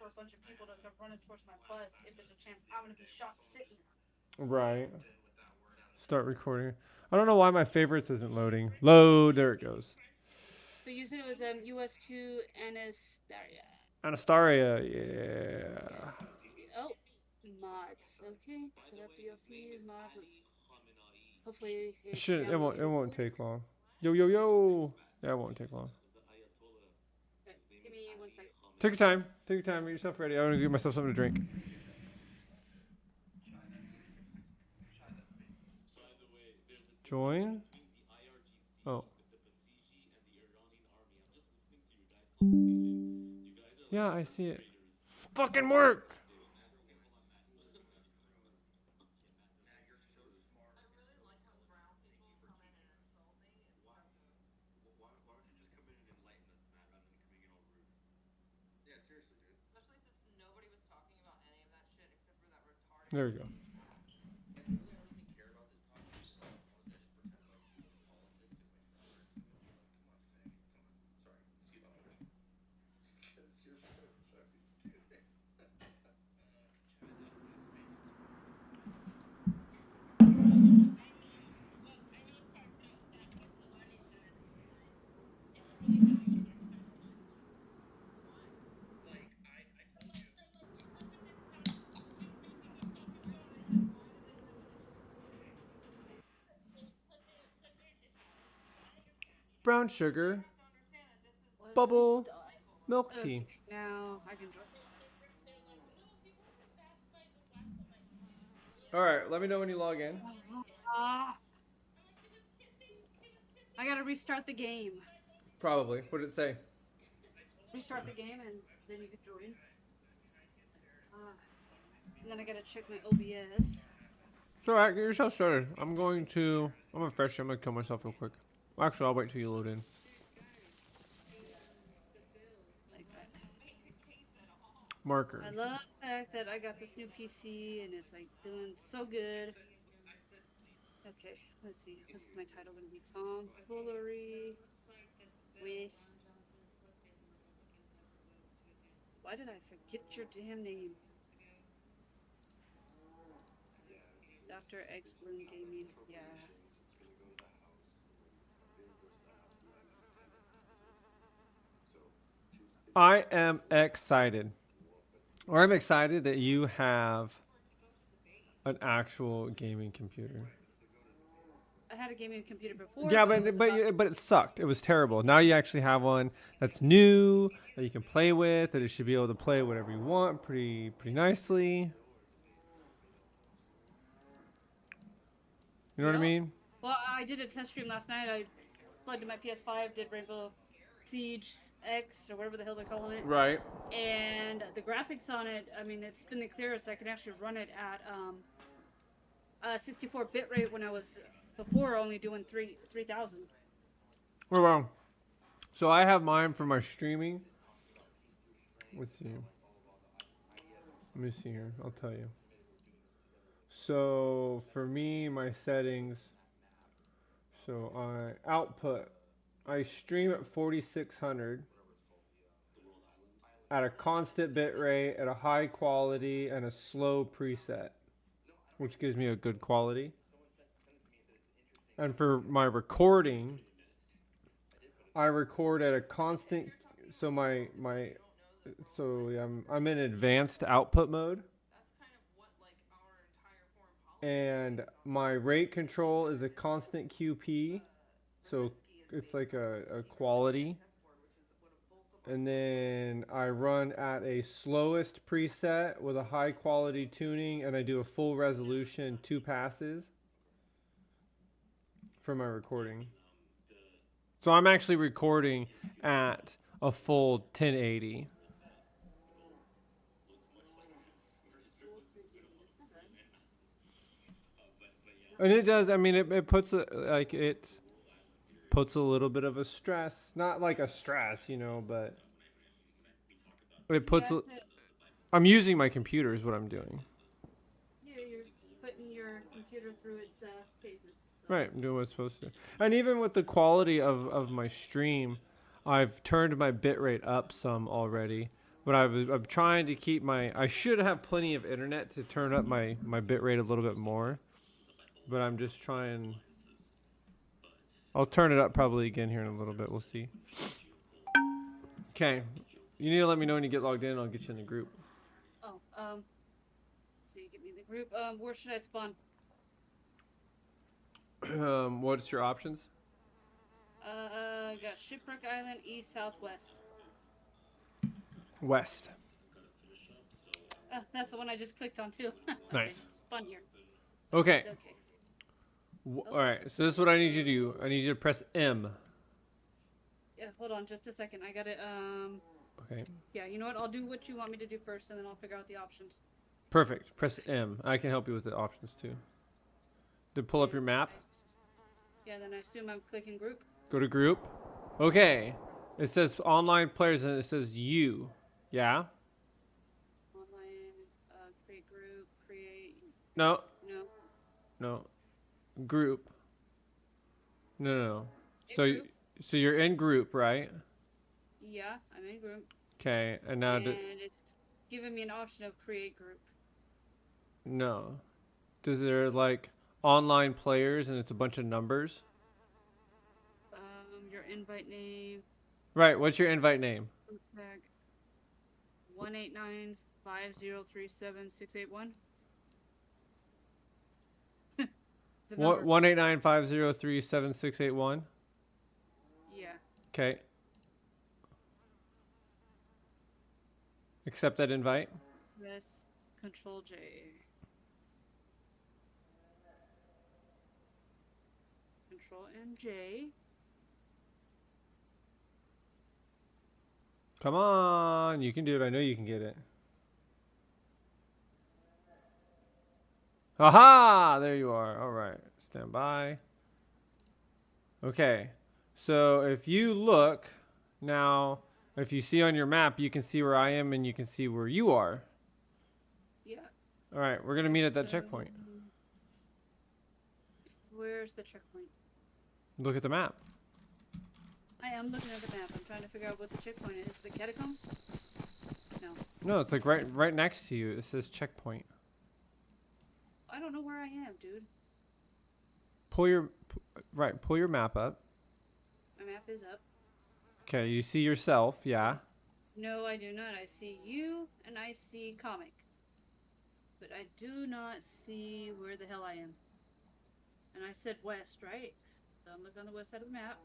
for a bunch of people to come running towards my bus if there's a chance I'm gonna be shot sitting. Right. Start recording. I don't know why my favorites isn't loading. Load. There it goes. So you said it was US2 Anastasia. Anastasia. Yeah. Okay. Oh, mods. Okay, set up DLCs, mods. Hopefully it It downloads real won't quick. take long. Yo yo yo. Yeah, it won't take long. Okay, give me 1 second. Take your time. Take your time. Get yourself ready. I want to give myself something to drink. Join. Oh. Yeah, I see it. Fucking work. There we go. Brown sugar, bubble, milk tea. Okay, now I can join. All right, let me know when you log in. Ah, I gotta restart the game. Probably. What did it say? Restart the game and then you can join. And then I gotta check my OBS. So, all right, get yourself started. I'm gonna fresh. I'm gonna kill myself real quick. Actually, I'll wait till you load in. Like that. Marker. I love the fact that I got this new PC and it's like doing so good. Okay, let's see. What's my title gonna be? Tomfoolery with. Why did I forget your damn name? Dr. X Bloom Gaming. Yeah. I am excited. Or I'm excited that you have an actual gaming computer. I had a gaming computer before. Yeah, but it sucked. It was terrible. Now you actually have one that's new that you can play with. That it should be able to play whatever you want, pretty nicely. You know what I mean? Well, I did a test stream last night. I plugged in my PS5, did Rainbow Siege X or whatever the hell they're calling it. Right. And the graphics on it, I mean, it's been the clearest. I can actually run it at 64 bitrate when I was before only doing 3000. Oh, wow. So I have mine for my streaming. Let's see. Let me see here. I'll tell you. So for me, my settings. So I stream at 4600 at a constant bit rate, at a high quality, and a slow preset, which gives me a good quality. And for my recording, I record at a constant. So I'm in advanced output mode. And my rate control is a constant QP, so it's like a quality. And then I run at a slowest preset with a high quality tuning, and I do a full resolution 2 passes for my recording. So I'm actually recording at a full 1080. And it does. I mean, it puts puts a little bit of a stress, not like a stress, but it puts. I'm using my computer is what I'm doing. Yeah, you're putting your computer through its phases. Right, I'm doing what it's supposed to. And even with the quality of my stream, I've turned my bitrate up some already, But I'm trying to keep my. I should have plenty of internet to turn up my bit rate a little bit more. But I'm just trying. I'll turn it up probably again here in a little bit. We'll see. Okay. You need to let me know when you get logged in. I'll get you in the group. Oh, so you get me in the group. Where should I spawn? What's your options? Got Shipwreck Island, east, southwest. West. That's the one I just clicked on too. Okay, Nice. spawn here. Okay. Okay. All right. So this is what I need you to do. I need you to press M. Yeah, hold on just a second. I got it. Okay. Yeah, you know what? I'll do what you want me to do first, and then I'll figure out the options. Perfect. Press M. I can help you with the options too. To pull up your map. Yeah, then I assume I'm clicking group. Go to group. Okay. It says online players and it says you. Yeah? Online, create group, create... No. No. No. Group. No. Group? So you're in group, right? Yeah, I'm in group. Okay. And now And it's giving me an option of create group. no. Does there like online players and it's a bunch of numbers? Your invite name. Right. What's your invite name? 18950376681. 18950376681. Yeah. Okay. Accept that invite. Press Control J. Control and J. Come on, you can do it. I know you can get it. Aha! There you are. All right. Stand by. Okay. So if you look now, if you see on your map, you can see where I am and you can see where you are. Yeah. All right. We're going to meet at that checkpoint. Where's the checkpoint? Look at the map. I am looking at the map. I'm trying to figure out what the checkpoint is. The catacombs? No. No, it's like right next to you. It says checkpoint. I don't know where I am, dude. Pull your map up. My map is up. Okay, you see yourself, yeah. No, I do not. I see you and I see comic. But I do not see where the hell I am. And I said west, right? So I'm looking on the west side of the map.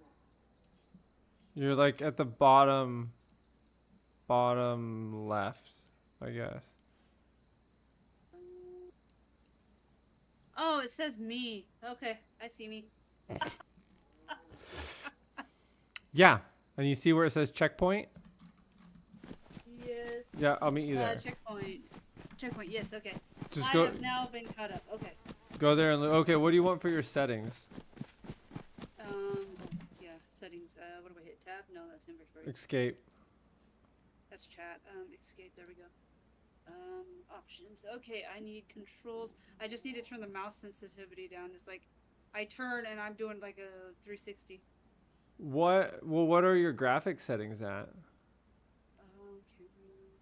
You're like at the bottom left, I guess. Oh, it says me. Okay, I see me. Yeah, and you see where it says checkpoint? Yes. Yeah, I'll meet you there. Checkpoint. Checkpoint, yes, okay. Just I go. have now been caught up. Okay. Go there and look. Okay, what do you want for your settings? Yeah, settings. What do I hit? Tab? No, that's inventory. Escape. That's chat. Escape. There we go. Options. Okay, I need controls. I just need to turn the mouse sensitivity down. It's like I turn and I'm doing like a 360. What are your graphic settings at?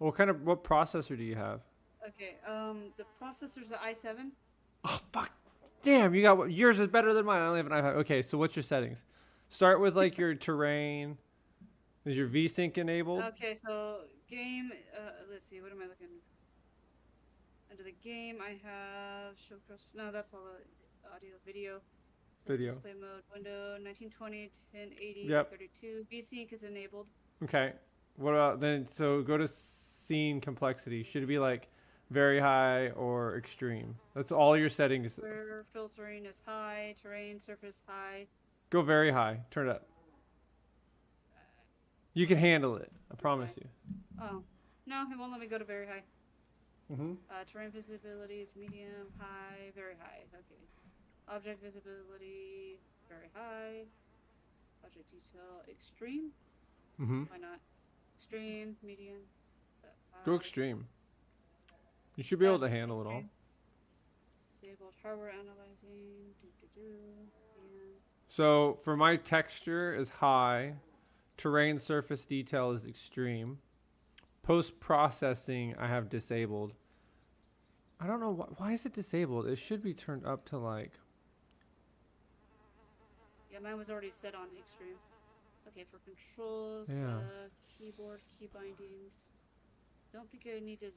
Okay. What processor do you have? Okay. The processor's an i7. Oh fuck! Damn, yours is better than mine. I only have an iPad. Okay, so what's your settings? Start with like your terrain. Is your VSync enabled? Okay, so game. Let's see. What am I looking? Under the game, I have show cross. No, that's all the audio, video. So Video. Display mode, window, 1920, 1080, Yep. 32. VSync is enabled. Okay. What about then? So go to scene complexity. Should it be like very high or extreme? That's all your settings. Where filtering is high, terrain surface high. Go very high. Turn it up. You can handle it. I promise you. Oh, no, it won't let me go to very high. Mm-hmm. Terrain visibility is medium, high, very high. Okay. Object visibility, very high. Object detail, extreme. Mm-hmm. Why not? Extreme, medium. Go extreme. You should be able to handle it all. Disabled hardware analyzing. Yeah. So for my texture is high. Terrain surface detail is extreme. Post-processing, I have disabled. I don't know why is it disabled? It should be turned up to like. Yeah, mine was already set on extreme. Okay, for controls, Yeah. keyboard, key bindings. Don't think I need to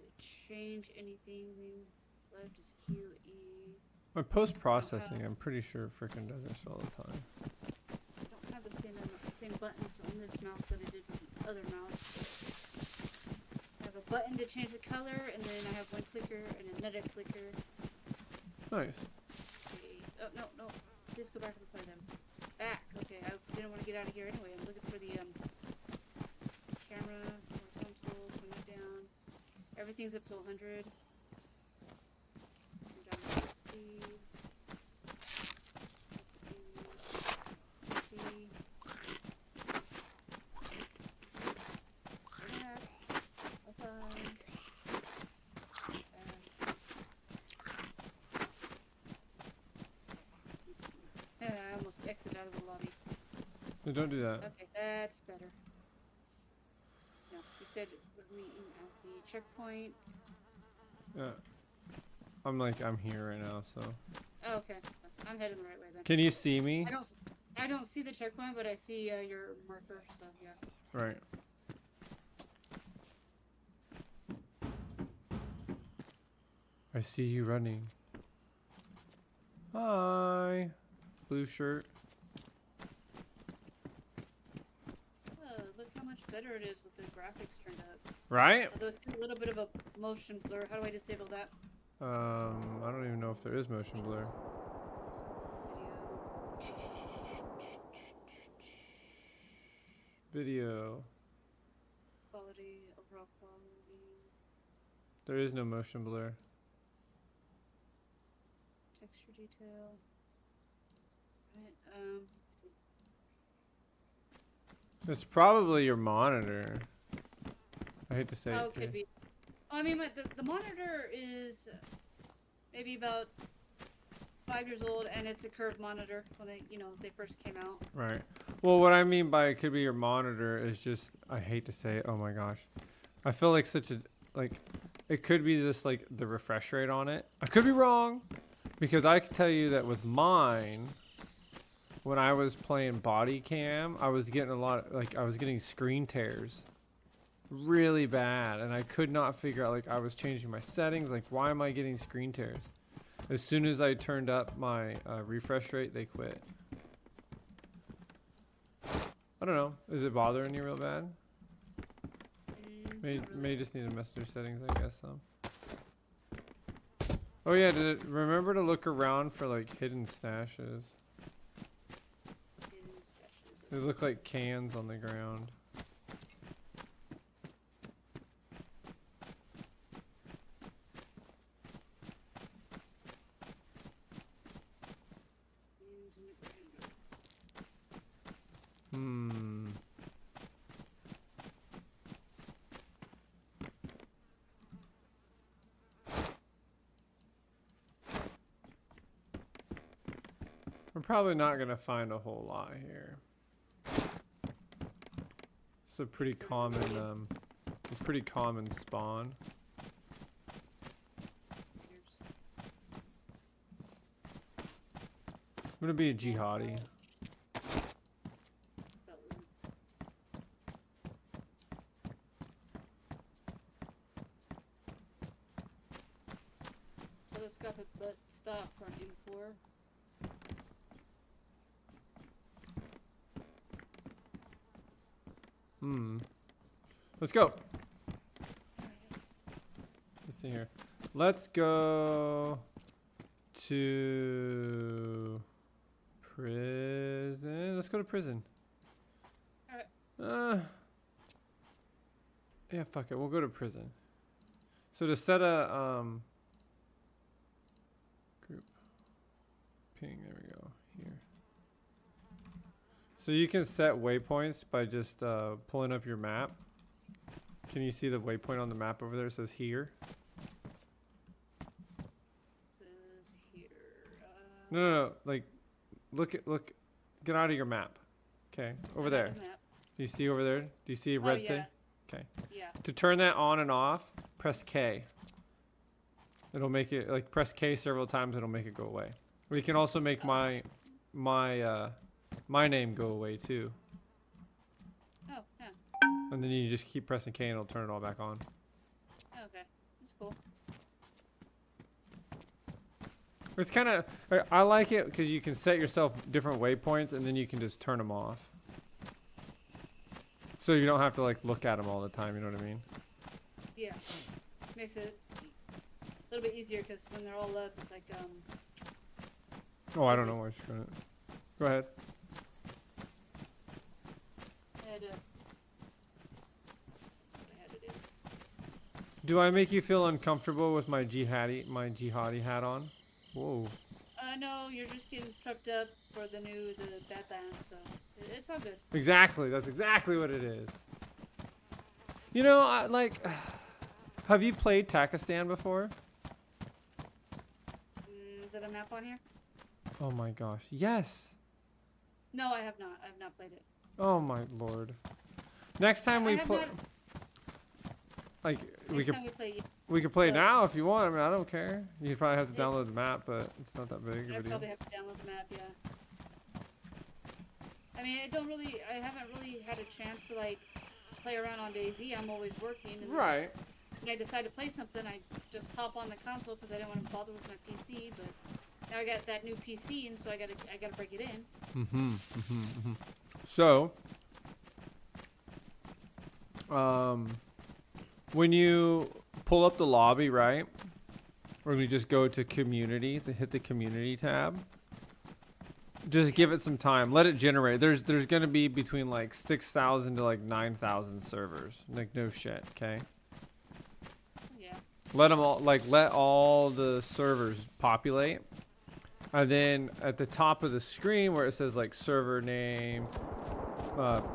change anything. Left is Q, E. My post-processing, I'm pretty sure freaking does this all the time. I don't have the same buttons on this mouse that I did with the other mouse. I have a button to change the color, and then I have one clicker and another clicker. Nice. Okay. Oh, no. Just go back to the play then. Back. Okay, I didn't want to get out of here anyway. I'm looking for the camera, horizontal, turn that down. Everything's up to 100. Turn down the speed. I almost exited out of the lobby. No, don't do that. Okay, that's better. No, you said we're meeting at the checkpoint. Yeah. I'm here right now, so. Oh, okay. I'm heading the right way then. Can you see me? I don't see the checkpoint, but I see your marker, so yeah. Right. I see you running. Hi. Blue shirt. Oh, look how much better it is with the graphics turned up. Right? Although it's got a little bit of a motion blur. How do I disable that? I don't even know if there is motion blur. Video. Quality, overall quality. There is no motion blur. Texture detail. Right, It's probably your monitor. I hate to say oh, it it could too. be. Oh, I mean, the monitor is maybe about 5 years old, and it's a curved monitor when they first came out. Right. Well, what I mean by it could be your monitor is just, I hate to say it. Oh my gosh. I feel like it could be just like the refresh rate on it. I could be wrong, because I can tell you that with mine, when I was playing body cam, I was getting I was getting screen tears really bad, and I could not figure out, I was changing my settings, why am I getting screen tears? As soon as I turned up my refresh rate, they quit. I don't know. Is it bothering you real bad? May just need to mess with your settings, I guess. Oh yeah, remember to look around for hidden stashes. They look like cans on the ground. We're probably not gonna find a whole lot here. It's a pretty common spawn. I'm gonna be a jihadi. Telescopic butt stop on M4. Let's go. Let's see here. Let's go to prison. Let's go to prison. Alright. Yeah, fuck it. We'll go to prison. So to set a group ping, there we go. Here. So you can set waypoints by just pulling up your map. Can you see the waypoint on the map over there? It says here. It says here. No. Look. Get out of your map. Okay, over there. Map. Do you see over there? Do you see a red thing? Okay. Yeah. To turn that on and off, press K. It'll make it, like, press K several times, it'll make it go away. We can also make my name go away too. Oh, yeah. And then you just keep pressing K and it'll turn it all back on. Okay. That's cool. It's kind of, I like it because you can set yourself different waypoints and then you can just turn them off. So you don't have to, like, look at them all the time, you know what I mean? Yeah. Makes it a little bit easier because when they're all up, it's like, Oh, I don't know why she's gonna. Go ahead. I had to. What I had to do. Do I make you feel uncomfortable with my jihadi hat on? Whoa. No, you're just getting prepped up for the bad dance, so it's all good. Exactly. That's exactly what it is. You know, have you played Takistan before? Is it a map on here? Oh my gosh. Yes. No, I have not. I have not played it. Oh my lord. Next time we play, like, we could play now if you want. I mean, I don't care. You probably have to download the map, but it's not that big of a deal. I probably have to download the map, yeah. I mean, I haven't really had a chance to, like, play around on DayZ. I'm always working. And right. When I decide to play something, I just hop on the console because I didn't want to bother with my PC, but now I got that new PC, and so I gotta break it in. So, when you pull up the lobby, right? Or we just go to community, hit the community tab. Just give it some time. Let it generate. There's gonna be between like 6,000 to like 9,000 servers. Like, no shit, okay? Yeah. Let all the servers populate. And then at the top of the screen where it says like server name,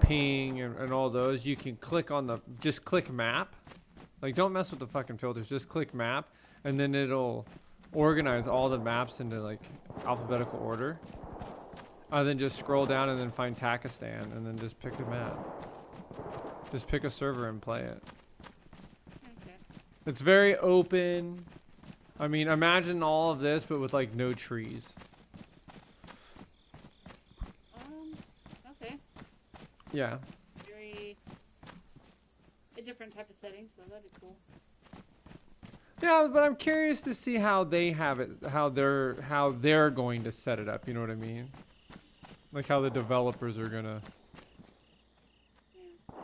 ping, and all those, you can click on just click map. Like, don't mess with the fucking filters. Just click map, and then it'll organize all the maps into like alphabetical order. And then just scroll down and then find Takistan, and then just pick a map. Just pick a server and play it. Okay. It's very open. I mean, imagine all of this, but with like no trees. Okay. Yeah. A different type of setting, so that'd be cool. Yeah, but I'm curious to see how they have it, how they're going to set it up. You know what I mean? Like how the developers are gonna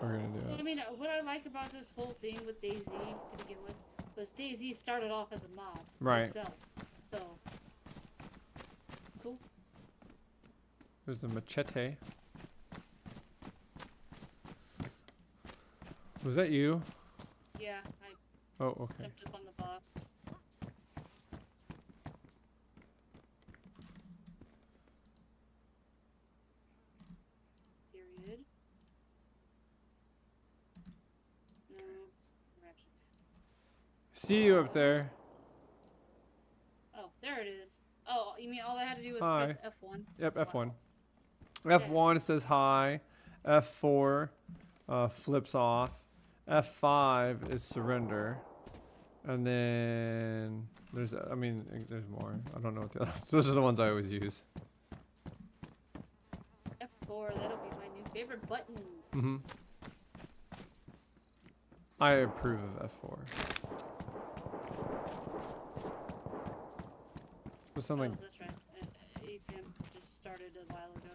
do it. I mean, what I like about this whole thing with DayZ to begin with was DayZ started off as a mod itself. So cool. There's the machete. Was that you? Yeah, Oh, okay. jumped up on the box. Period. No. See you up there. Oh, there it is. Oh, you mean all I had to do was Hi. press F1? Yep, F1. Okay. F1 says hi. F4 flips off. F5 is surrender. And then there's more. I don't know what the other. Those are the ones I always use. F4, that'll be my new favorite button. Mm-hmm. I approve of F4. There's something. Oh, that's right. APM just started a while ago.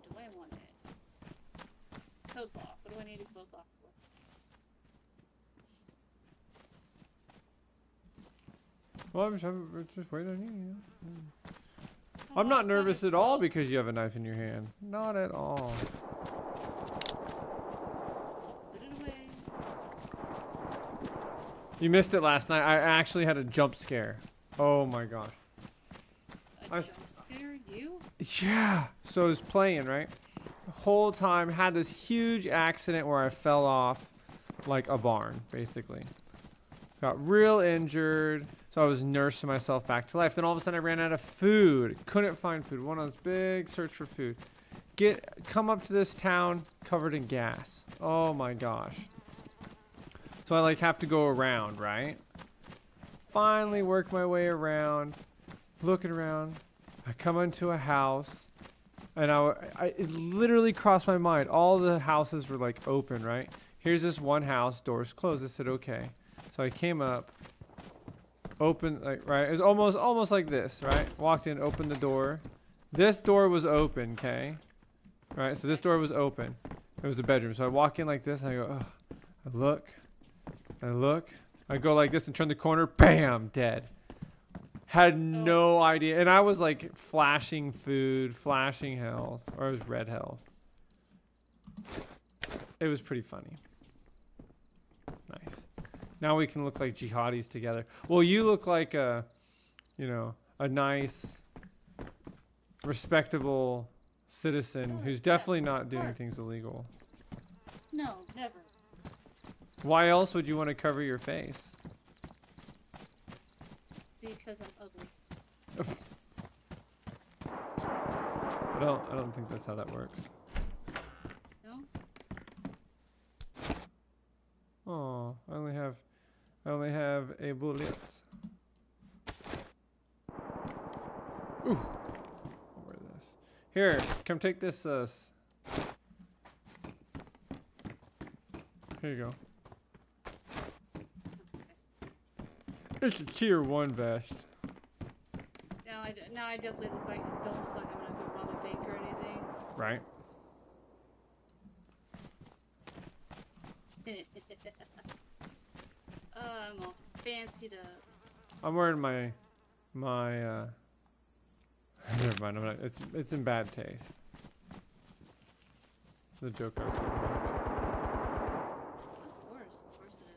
Do I want it? Code block. What do I need a code block for? Well, I'm just waiting on you. I'm not nervous at all because you have a knife in your hand. Not at all. Put it away. You missed it last night. I actually had a jump scare. Oh my gosh. A jump scare you? Yeah. So I was playing, right? The whole time had this huge accident where I fell off like a barn, basically. Got real injured. So I was nursing myself back to life. Then all of a sudden I ran out of food. Couldn't find food. Went on this big search for food. come up to this town covered in gas. Oh my gosh. So I like have to go around, right? Finally work my way around, looking around. I come into a house, and it literally crossed my mind. All the houses were like open, right? Here's this one house, doors closed. I said, okay. So I came up, opened, like, right? It was almost like this, right? Walked in, opened the door. This door was open, okay? Right, so this door was open. It was the bedroom. So I walk in like this, and I go, oh. I look. I go like this and turn the corner. Bam! Dead. Had no idea. And I was like flashing food, flashing health. Or it was red health. It was pretty funny. Nice. Now we can look like jihadis together. Well, you look like a nice, respectable citizen who's definitely not doing things illegal. No, never. Why else would you want to cover your face? Because I'm ugly. I don't think that's how that works. No? Oh, I only have a bullet. Ooh. I'll wear this. Here, come take this Here you go. It's a tier 1 vest. Now I definitely don't look like I'm gonna go rob a bank or anything. Right. I'm all fancied up. I'm wearing my never mind, it's in bad taste. The joke I was going to make. Of course it is.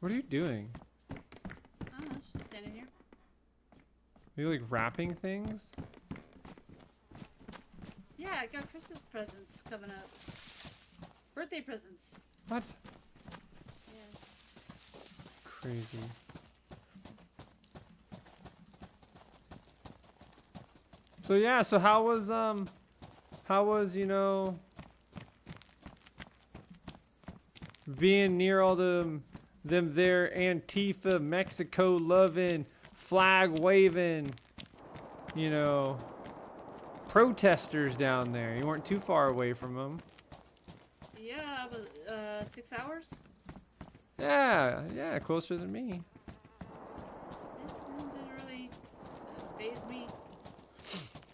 What are you doing? I don't know, just standing here. Are you like wrapping things? Yeah, I got Christmas presents coming up. Birthday presents. What? Yeah. Crazy. So yeah, so how was being near all them there Antifa, Mexico loving, flag waving, protesters down there? You weren't too far away from them. Yeah, it was 6 hours. Yeah, closer than me. It didn't really faze me.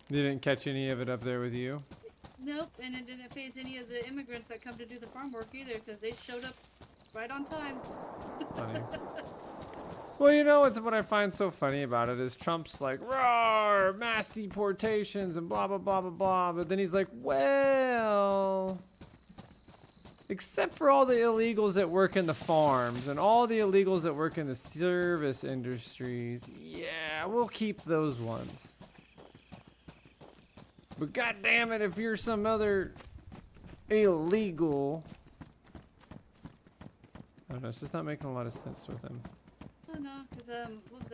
You didn't catch any of it up there with you? Nope, and it didn't faze any of the immigrants that come to do the farm work either, because they showed up right on time. Funny. Well, what I find so funny about it is Trump's like, roar, mass deportations and blah, blah, blah, blah, blah. But then he's like, well, except for all the illegals that work in the farms and all the illegals that work in the service industries, yeah, we'll keep those ones. But god damn it, if you're some other illegal... I don't know, it's just not making a lot of sense with him. I don't know, because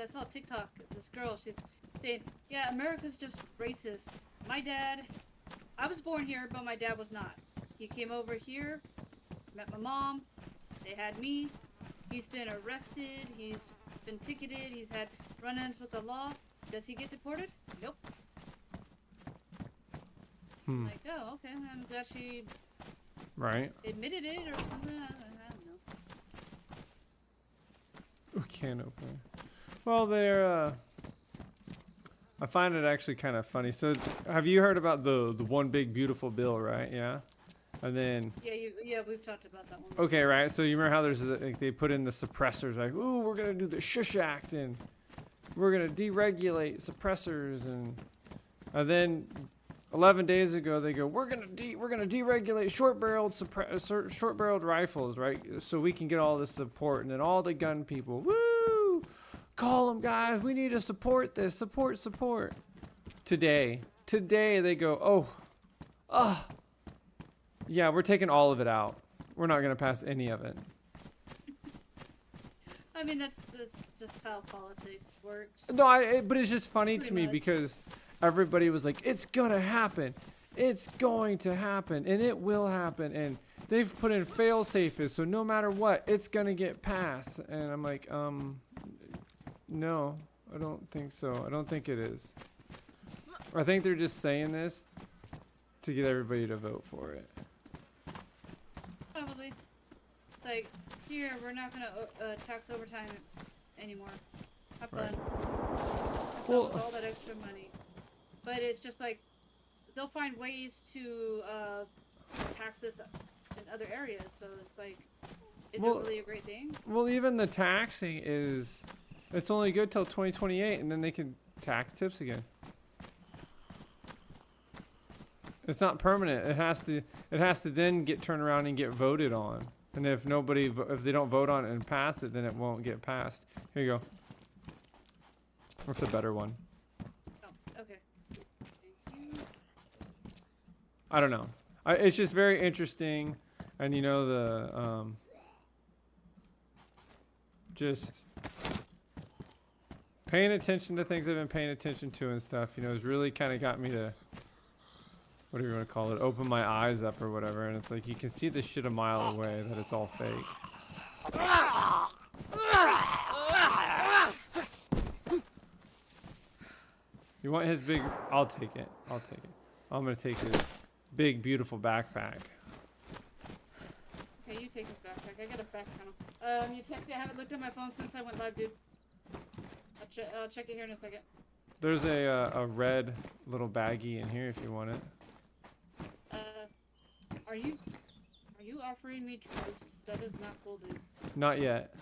I saw TikTok, this girl, she's saying, yeah, America's just racist. My dad, I was born here, but my dad was not. He came over here, met my mom, they had me, he's been arrested, he's been ticketed, he's had run-ins with the law. Does he get deported? Nope. Like, oh, okay, I'm glad she admitted it or something, I don't know. Ooh, can opener. Well, they're, I find it actually kind of funny. So, have you heard about the one big beautiful bill, right? Yeah? And then... Yeah, we've talked about that one. Okay, right. So, you remember how there's, like, they put in the suppressors, like, ooh, we're going to do the Shush Act, and we're going to deregulate suppressors, and then 11 days ago, they go, we're gonna deregulate short-barreled rifles, right? So we can get all this support, and then all the gun people, woo, call them guys. We need to support this, support. Today they go, yeah, we're taking all of it out. We're not gonna pass any of it. I mean, that's just just how politics works. No, but it's just funny Pretty to me much. because everybody was like, it's gonna happen. It's going to happen, and it will happen, and they've put in fail safes, so no matter what, it's gonna get passed. And I'm like, no, I don't think so. I don't think it is. I think they're just saying this to get everybody to vote for it. Probably. It's like, here, we're not gonna tax overtime anymore. Have fun. Right. Have fun Well- with all that extra money. But it's just like, they'll find ways to tax this in other areas. So it's like, is it really a great thing? Well, even the taxing it's only good till 2028, and then they can tax tips again. It's not permanent. It has to then get turned around and get voted on. And if they don't vote on it and pass it, then it won't get passed. Here you go. That's a better one. Oh, okay. Thank you. I don't know. It's just very interesting, and you know the just paying attention to things I've been paying attention to and stuff. You know, has really kind of got me to, whatever you want to call it, open my eyes up or whatever. And it's like you can see this shit a mile away that it's all fake. You want his big? I'll take it. I'll take it. I'm gonna take his big, beautiful backpack. Okay, you take this backpack. I got a back panel. You text me. I haven't looked at my phone since I went live, dude. I'll check it here in a second. There's a red little baggie in here if you want it. Are you offering me truce? That is not cool, dude. Not yet.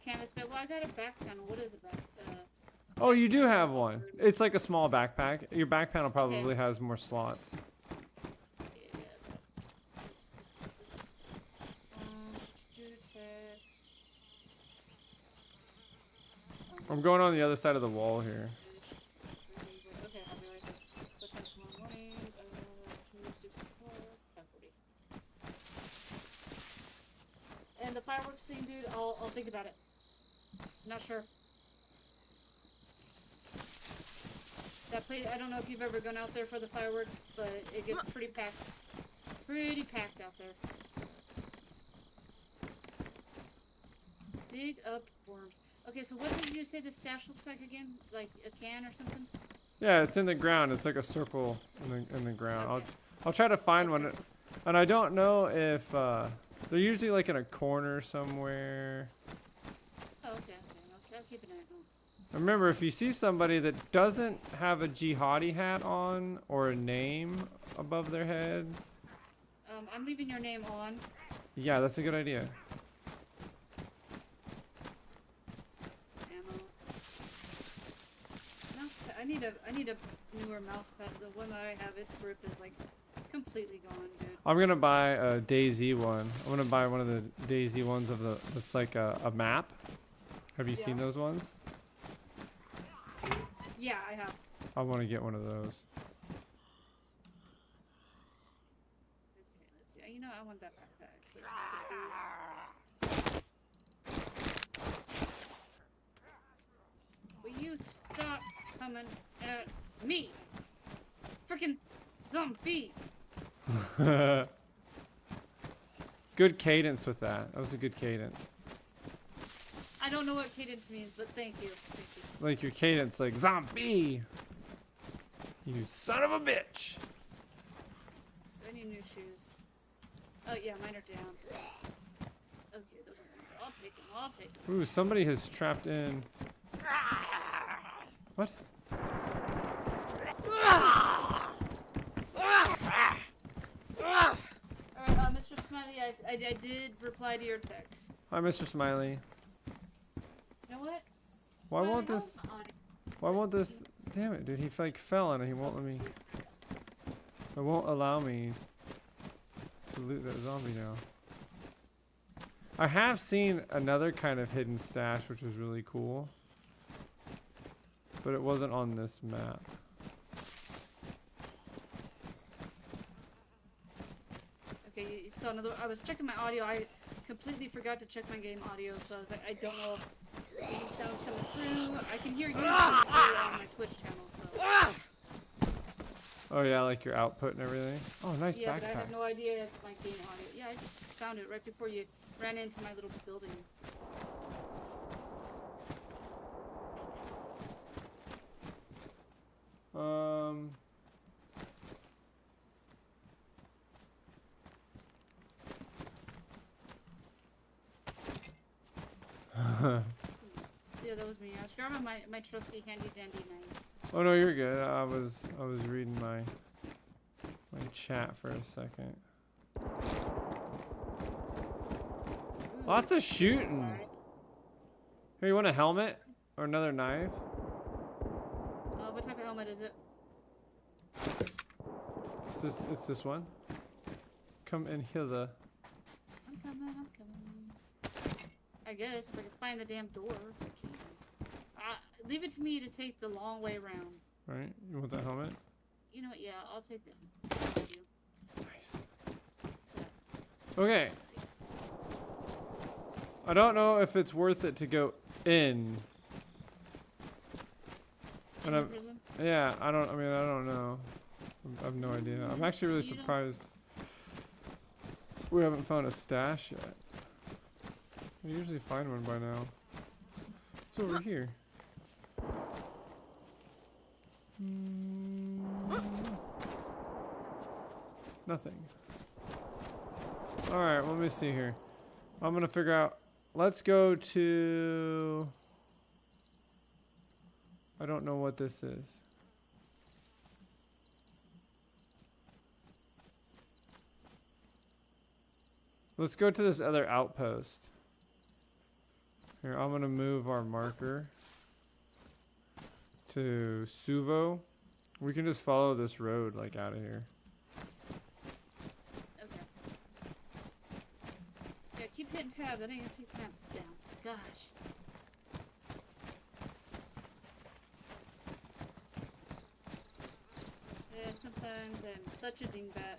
Canvas, but well, I got a back panel. What is it back? Oh, you do have one. It's like a small backpack. Your back panel probably Okay. has more slots. Yeah. Do text. I'm going on the other side of the wall here. Okay, I'll be right there. What time tomorrow morning? 2:64. 5:40. And the fireworks thing, dude, I'll think about it. Not sure. That place, I don't know if you've ever gone out there for the fireworks, but it gets pretty packed. Pretty packed out there. Dig up worms. Okay, so what did you say the stash looks like again? Like a can or something? Yeah, it's in the ground. It's like a circle in the ground. Okay. I'll try to find one, and I don't know if they're usually like in a corner somewhere. Oh, okay. I'll keep an eye on. Remember, if you see somebody that doesn't have a jihadi hat on or a name above their head, I'm leaving your name on. yeah, that's a good idea. Ammo. No, I need a newer mouse pad. The one that I have, its grip is like completely gone, dude. I'm gonna buy a DayZ one. I'm gonna buy one of the DayZ ones that's like a map. Have you seen Yeah. those ones? Yeah, I have. I want to get one of those. Okay, let's see. You know, I want that backpack. Let's put these. Will you stop coming at me? Freaking zombie! Good cadence with that. That was a good cadence. I don't know what cadence means, but thank you. Thank you. Like your cadence, like zombie. You son of a bitch. I need new shoes. Oh yeah, mine are down. Okay, those are. I'll take them. I'll take them. Ooh, somebody has trapped in. What? Alright, Mr. Smiley, I did reply to your text. Hi, Mr. Smiley. You know what? Why won't Well, this? Why won't this? Damn it, dude! He like fell and he won't let me. It won't allow me to loot that zombie now. I have seen another kind of hidden stash, which was really cool, but it wasn't on this map. Okay, so another. I was checking my audio. I completely forgot to check my game audio, so I was like, I don't know if any sound's coming through. I can hear you coming through on my Twitch channel, so. Oh yeah, like your output and everything. Oh, nice Yeah, backpack. but I have no idea if my game audio. Yeah, I just found it right before you ran into my little building. Yeah, that was me. I was grabbing my trusty handy dandy knife. Oh no, you're good. I was reading my chat for a second. Ooh, Lots of shooting. alright. Here, you want a helmet or another knife? What type of helmet is it? It's this one. Come in hither. I'm coming. I guess if I can find the damn door. Jesus. Leave it to me to take the long way around. Right? You want that helmet? You know what? Yeah, I'll take that. Nice. Okay. I don't know if it's worth it to go in. And In the prison? yeah, I don't know. I have no idea. I'm actually really surprised we haven't found a stash yet. We usually find one by now. It's over here. Nothing. Alright, let me see here. I'm gonna figure out. Let's go to. I don't know what this is. Let's go to this other outpost. Here, I'm gonna move our marker to Suvo. We can just follow this road like out of here. Okay. Yeah, keep hitting tabs. I didn't even take tabs down. Gosh. Yeah, sometimes I'm such a dingbat.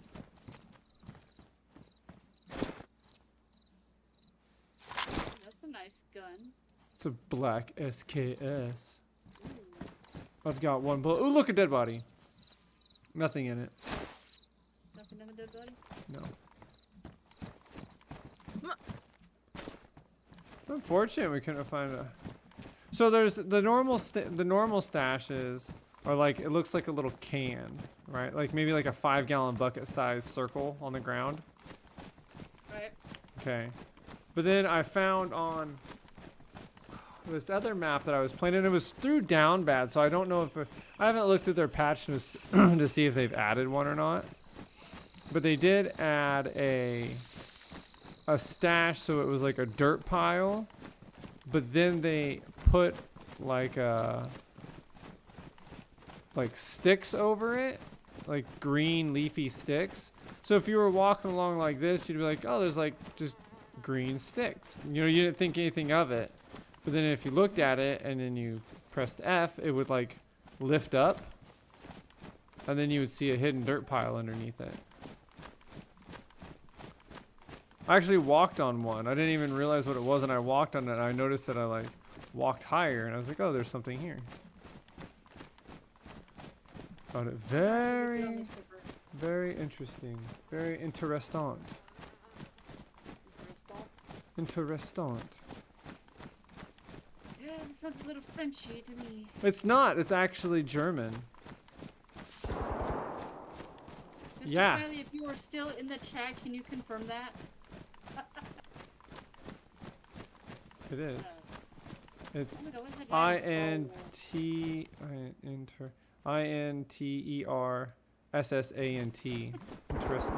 That's a nice gun. It's a black SKS. Ooh. I've got one bullet. Ooh, look, a dead body. Nothing in it. Nothing in the dead body? No. Unfortunate we couldn't find a. So there's the normal stashes are like, it looks like a little can, right? Like maybe like a 5-gallon bucket size circle on the ground. Right. Okay. But then I found on this other map that I was playing, and it was through DownBad, so I don't know if I haven't looked at their patch notes to see if they've added one or not. But they did add a stash, so it was like a dirt pile, but then they put like sticks over it, like green leafy sticks. So if you were walking along like this, you'd be like, oh, there's like just green sticks. You know, you didn't think anything of it. But then if you looked at it and then you pressed F, it would like lift up, and then you would see a hidden dirt pile underneath it. I actually walked on one. I didn't even realize what it was, and I walked on it, and I noticed that I like walked higher, and I was like, oh, there's something here. Found it very, very interesting. Very interessant. Interessant. Yeah, it sounds a little Frenchy to me. It's not. It's actually German. Mr. Yeah. Smiley, if you are still in the chat, can you confirm that? It is. It's Oh my God, what's that giant INTERSSANT. Interesting.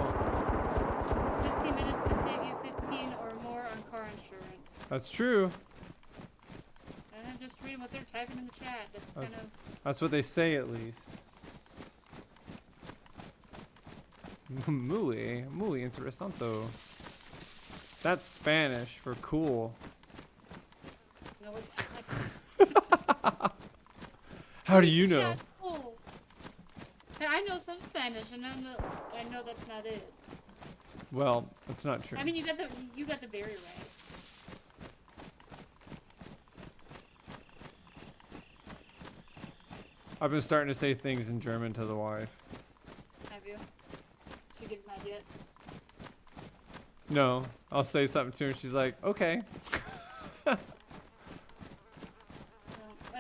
15 minutes could save you 15 or more on car insurance. That's true. And I'm just reading what they're typing in the chat. That's kind of... That's what they say, at least. Muy interesante. That's Spanish for cool. No, it's like... How do you know? Yeah, cool. I know some Spanish, and I know that's not it. Well, that's not true. I mean, you got the berry right. I've been starting to say things in German to the wife. Have you? She get mad yet? No, I'll say something to her and she's like, okay. I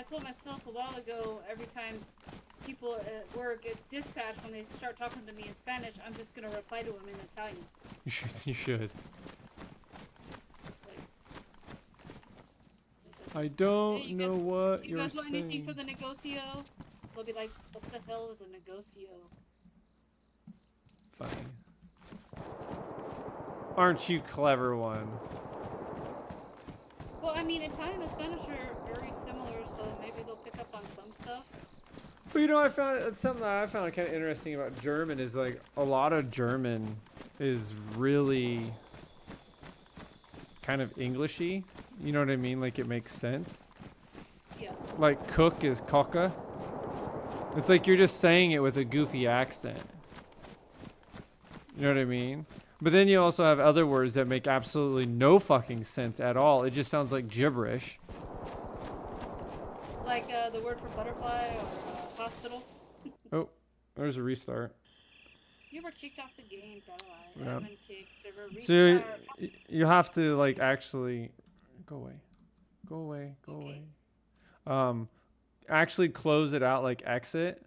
told myself a while ago, every time people at work at dispatch, when they start talking to me in Spanish, I'm just gonna reply to them in Italian. You should. You should. I don't know guys, what you you're guys want anything saying. for the negocio? They'll be like, what the hell is a negocio? Funny. Aren't you clever one? Well, I mean, Italian and Spanish are very similar, so maybe they'll pick up on some stuff. Well, you know, I found something that I found kind of interesting about German is like a lot of German is really kind of Englishy. You know what I mean? Like it makes sense. Yeah. Like cook is Koche. It's like you're just saying it with a goofy accent. You know what I mean? But then you also have other words that make absolutely no fucking sense at all. It just sounds like gibberish. Like the word for butterfly or hospital. Oh, there's a restart. You were kicked off the game, bro. I Yeah. haven't kicked. So you have to like actually go away. Go away. Go Okay. away. Actually close it out like exit.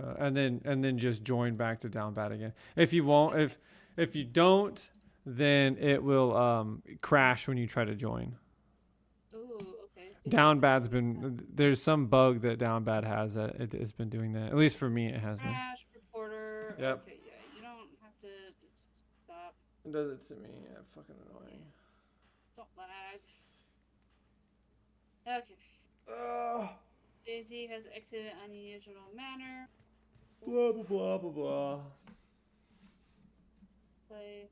Okay. And then just join back to DownBad again. If you won't, if you don't, then it will crash when you try to join. Ooh, okay. DownBad's been there's some bug that DownBad has that it has been doing that. At least for me, it has been. Crash reporter. Yep. Okay, yeah. You don't have to stop. It does it to me. Yeah, fucking annoying. Don't lag. Okay. DayZ has exited in unusual manner. Blah blah blah blah blah. Play.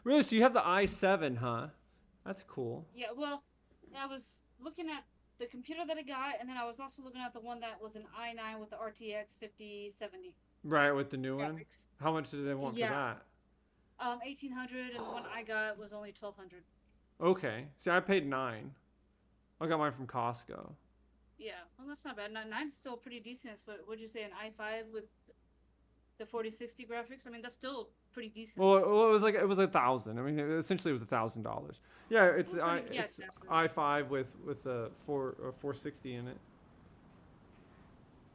Really? So you have the i7, huh? That's cool. Yeah, well, I was looking at the computer that I got, and then I was also looking at the one that was an i9 with the RTX 5070 Right, with the new one. graphics. How much did they want Yeah. for that? 1800, and the one I got was only 1200. Okay. See, I paid $9. I got mine from Costco. Yeah, well, that's not bad. Nine's still pretty decent, but would you say an i5 with the 4060 graphics? I mean, that's still pretty decent. Well, it was like $1,000. I mean, essentially it was $1,000. Yeah, it's Well, yeah, it's exactly. i5 with a 460 in it.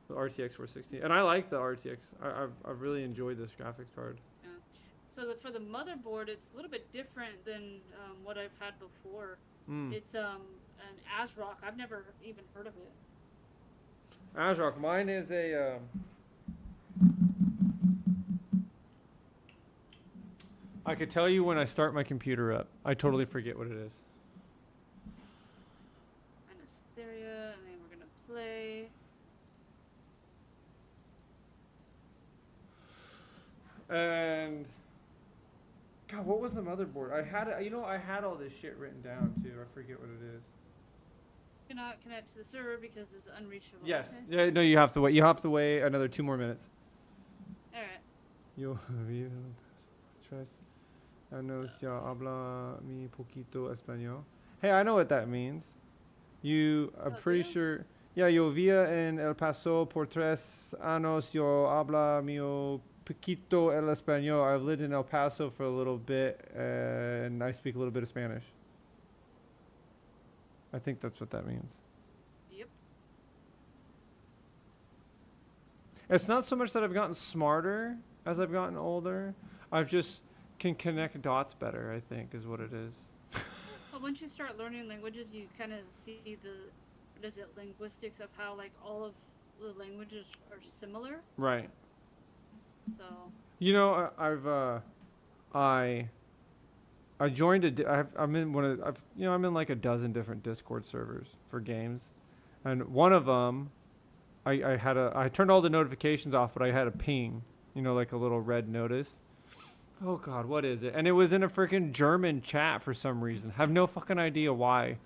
The RTX 460, and I like the RTX. I've really enjoyed this graphics card. Yeah. So for the motherboard, it's a little bit different than what I've had before. It's an ASRock. I've never even heard of it. ASRock. Mine is a. I could tell you when I start my computer up. I totally forget what it is. And a stereo, and then we're gonna play. And God, what was the motherboard? I had it. You know, I had all this shit written down too. I forget what it is. Cannot connect to the server because it's unreachable. Yes. Okay. Yeah. No, you have to wait. You have to wait another 2 more minutes. All right. Yo tres años ya habla mi poquito español. Hey, I know what that means. I'm pretty sure. Yeah, yo vivía en El Paso por 3 años. Yo habla mi poquito el español. I've lived in El Paso for a little bit, and I speak a little bit of Spanish. I think that's what that means. Yep. It's not so much that I've gotten smarter as I've gotten older. I've just can connect dots better, I think, is what it is. Well, once you start learning languages, you kind of see linguistics of how like all of the languages are similar. Right. So. You know, I joined I'm in like a dozen different Discord servers for games, and one of them, I turned all the notifications off, but I had a ping, you know, like a little red notice. Oh God, what is it? And it was in a freaking German chat for some reason. Have no fucking idea why.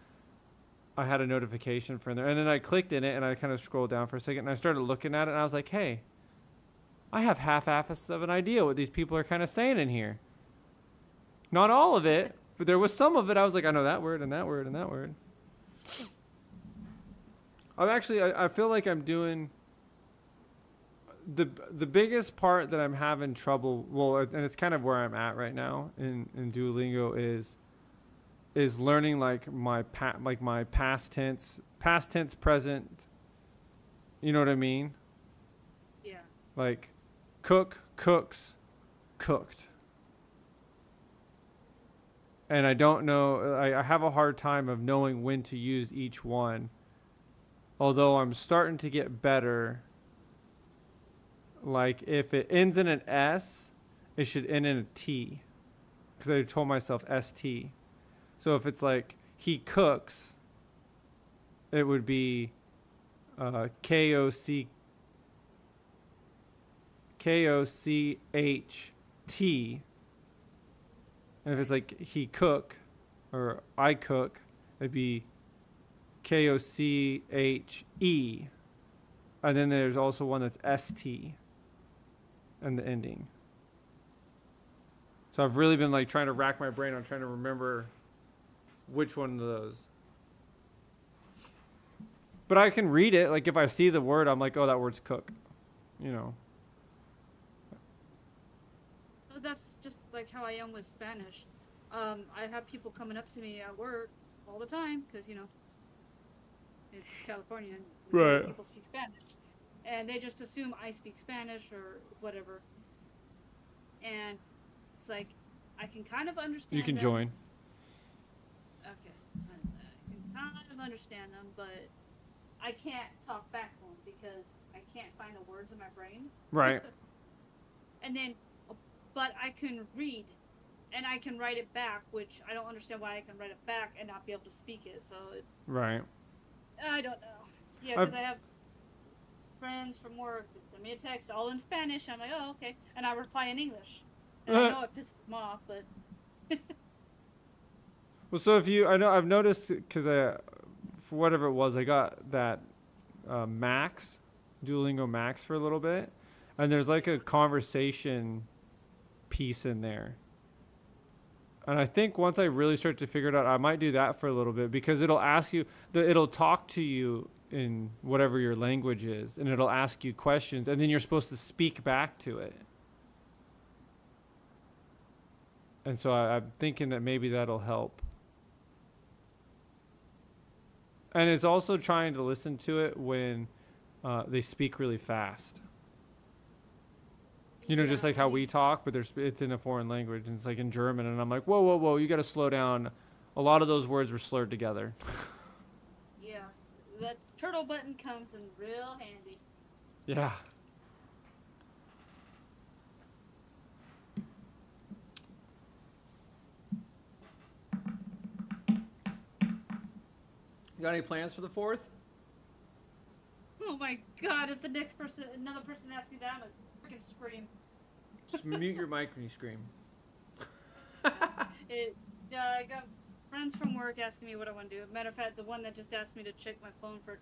I had a notification from there, and then I clicked in it, and I kind of scrolled down for a second, and I started looking at it, and I was like, hey, I have half-assed of an idea what these people are kind of saying in here. Not all of it, but there was some of it. I was like, I know that word and that word and that word. I feel like I'm doing the biggest part that I'm having trouble. Well, and it's kind of where I'm at right now in Duolingo is learning like my past tense, present. You know what I mean? Yeah. Like, cook, cooks, cooked. And I don't know. I have a hard time of knowing when to use each one. Although I'm starting to get better. Like, if it ends in an S, it should end in a T. Because I told myself ST. So if it's like, he cooks, it would be KOCHT. And if it's like, he cook, or I cook, it'd be KOCHE. And then there's also one that's ST and the ending. So I've really been like trying to rack my brain on trying to remember which one of those. But I can read it. Like if I see the word, I'm like, oh, that word's cook. You know. That's just like how I am with Spanish. I have people coming up to me at work all the time because, you know, it's California and right. People speak Spanish. And they just assume I speak Spanish or whatever. And it's like, I can kind of understand You can them. join. Okay. I can kind of understand them, but I can't talk back to them because I can't find the words in my brain. Right. And then, but I can read and I can write it back, which I don't understand why I can write it back and not be able to speak it. So, right. I don't know. Yeah, because I have friends from work that send me a text all in Spanish. I'm like, oh, okay. And I reply in English. And I know it pisses them off, but... Well, so if you... I've noticed, because for whatever it was, I got that Max, Duolingo Max for a little bit. And there's like a conversation piece in there. And I think once I really start to figure it out, I might do that for a little bit because it'll ask you, it'll talk to you in whatever your language is, and it'll ask you questions, and then you're supposed to speak back to it. And so I'm thinking that maybe that'll help. And it's also trying to listen to it when they speak really fast. You know, just like how we talk, but it's in a foreign language, and it's like in German, and I'm like, whoa, whoa, whoa, you got to slow down. A lot of those words were slurred together. Yeah, that turtle button comes in real handy. Yeah. You got any plans for the 4th? Oh my god, if another person asks me that, I'm gonna freaking scream. Just mute your mic when you scream. I got friends from work asking me what I want to do. Matter of fact, the one that just asked me to check my phone for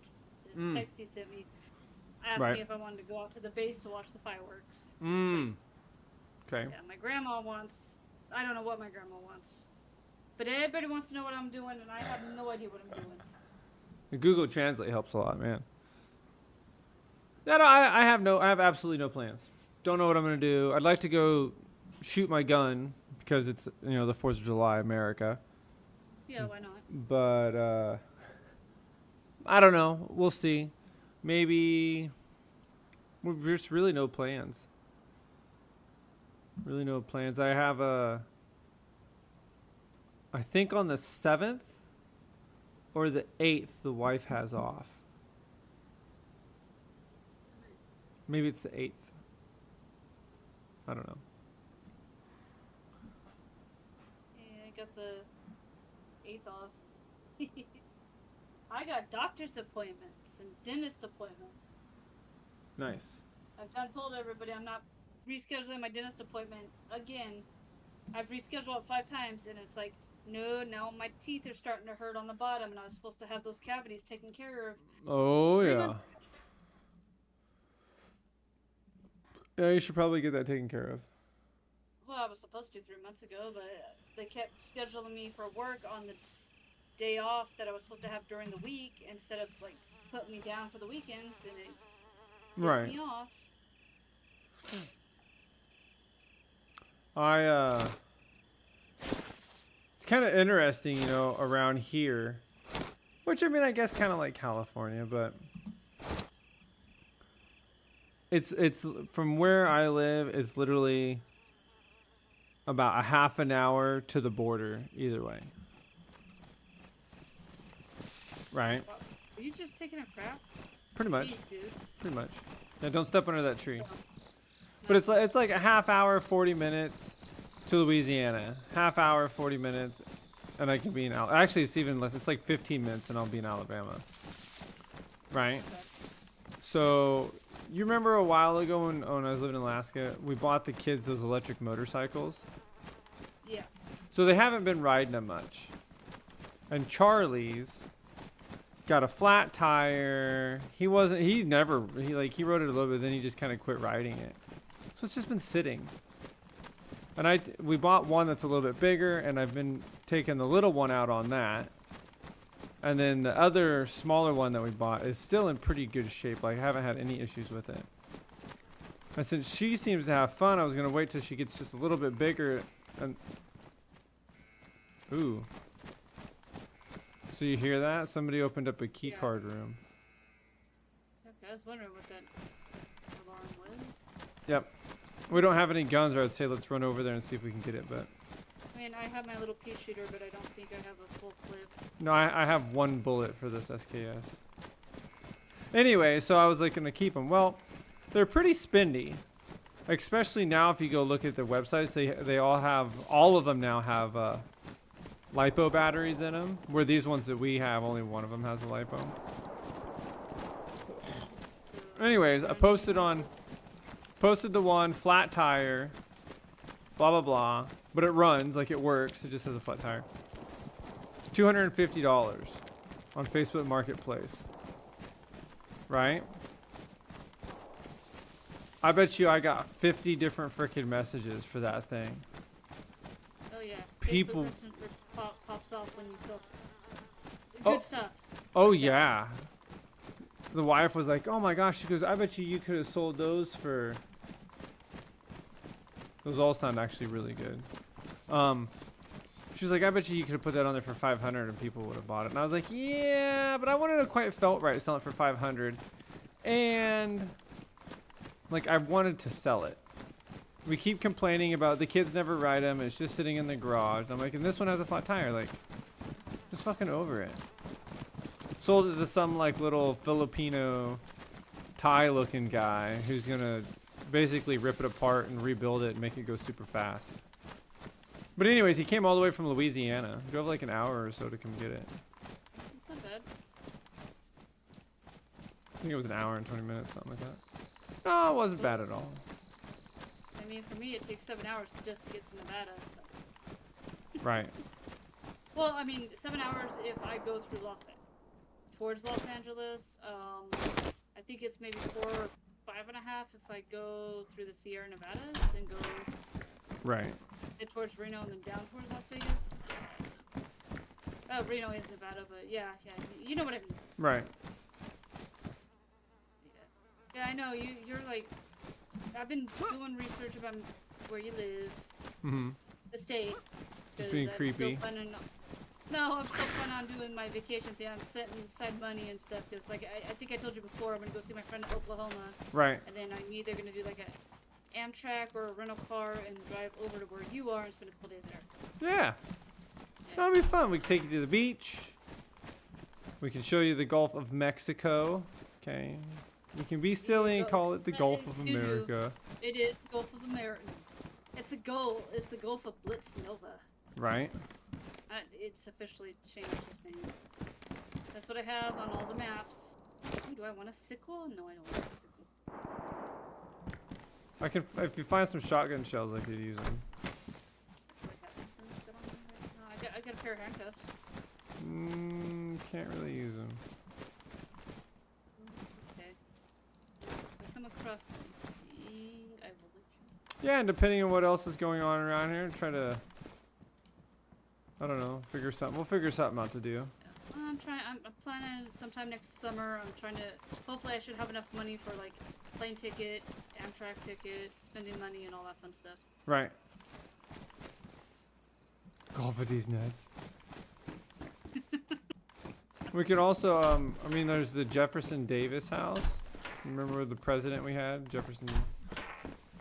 this text he sent me asked me if I wanted to go out to the base to watch the fireworks. Okay. Yeah, my grandma wants... I don't know what my grandma wants. But everybody wants to know what I'm doing, and I have no idea what I'm doing. The Google Translate helps a lot, man. No, I have absolutely no plans. Don't know what I'm going to do. I'd like to go shoot my gun because it's, you know, the 4th of July, America. Yeah, why not? But I don't know. We'll see. Maybe there's really no plans. Really no plans. I have I think on the 7th or the 8th, the wife has off. Maybe it's the 8th. I don't know. Yeah, I got the 8th off. I got doctor's appointments and dentist appointments. Nice. I've told everybody I'm not rescheduling my dentist appointment again. I've rescheduled it 5 times, and it's like, no, now my teeth are starting to hurt on the bottom, and I was supposed to have those cavities taken care of. Oh, yeah. Yeah, you should probably get that taken care of. Well, I was supposed to 3 months ago, but they kept scheduling me for work on the day off that I was supposed to have during the week instead of like putting me down for the weekends, and it pissed me off. It's kind of interesting, you know, around here, which I mean, I guess kind of like California, but it's from where I live, it's literally about a half an hour to the border either way. Right? Are you just taking a crap? Pretty much. Jeez, dude. Pretty much. Yeah, don't step under that tree. But it's like a half hour, 40 minutes to Louisiana. Half hour, 40 minutes, and I can be in Alabama. Actually, it's even less. It's like 15 minutes, and I'll be in Alabama. Right? So, you remember a while ago when I was living in Alaska, we bought the kids those electric motorcycles? Yeah. So they haven't been riding them much. And Charlie's got a flat tire. He rode it a little bit, then he just kind of quit riding it. So it's just been sitting. And we bought one that's a little bit bigger, and I've been taking the little one out on that. And then the other smaller one that we bought is still in pretty good shape. Like, I haven't had any issues with it. And since she seems to have fun, I was going to wait till she gets just a little bit bigger. And ooh. So you hear that? Somebody opened up a key card room. Okay, I was wondering what that alarm was. Yep. We don't have any guns, or I'd say let's run over there and see if we can get it, but... I mean, I have my little pea shooter, but I don't think I have a full clip. No, I have one bullet for this SKS. Anyway, so I was looking to keep them. Well, they're pretty spendy. Especially now if you go look at their websites, they all of them now have LiPo batteries in them. Where these ones that we have, only one of them has a LiPo. Anyways, I posted the one, flat tire, blah, blah, blah. But it runs, like it works. It just has a flat tire. $250 on Facebook Marketplace. Right? I bet you I got 50 different freaking messages for that thing. Oh yeah. People pops off when you sell good stuff. Oh yeah. The wife was like, "Oh my gosh," she goes, "I bet you could have sold those for." Those all sound actually really good. She's like, "I bet you could have put that on there for 500 and people would have bought it." And I was like, "Yeah, but I wouldn't have quite felt right selling it for 500, and like I wanted to sell it. We keep complaining about the kids never ride them. It's just sitting in the garage." And I'm like, "And this one has a flat tire. Like, just fucking over it." Sold it to some like little Filipino Thai looking guy who's gonna basically rip it apart and rebuild it and make it go super fast. But anyways, he came all the way from Louisiana. He drove like an hour or so to come get it. It's not bad. I think it was an hour and 20 minutes, something like that. No, it wasn't bad at all. I mean, for me, it takes 7 hours just to get to Nevada. So. Right. Well, I mean, 7 hours if I go through towards Los Angeles. I think it's maybe 4 or 5.5 if I go through the Sierra Nevadas and go right towards Reno and then down towards Las Vegas. Oh, Reno is Nevada, but yeah, you know what I mean. Right. Yeah, I know you're like. I've been doing research about where you live, the state. Just being creepy. No, I'm still planning on doing my vacation thing. I'm setting aside money and stuff because, like, I think I told you before, I'm gonna go see my friend in Oklahoma. Right. And then I'm either gonna do like a Amtrak or a rental car and drive over to where you are and spend a couple days there. Yeah. That'll be fun. We can take you to the beach. We can show you the Gulf of Mexico. Okay. You can be silly and call it the Gulf of America. It is the Gulf of America. It's the Gulf of Blitz Nova. Right. It's officially changed its name. That's what I have on all the maps. Ooh, do I want a sickle? No, I don't want a sickle. If you find some shotgun shells, I could use them. I got a pair of handcuffs. Can't really use them. Okay. I come across something. I Yeah, and depending on what else is going on around here, try to, I don't know, figure something. We'll figure something out to do. I'm planning sometime next summer. I'm trying to. Hopefully, I should have enough money for like plane ticket, Amtrak ticket, spending money, and all that fun stuff. Right. Golf with these nuts. We could also, I mean, there's the Jefferson Davis house. Remember the president we had,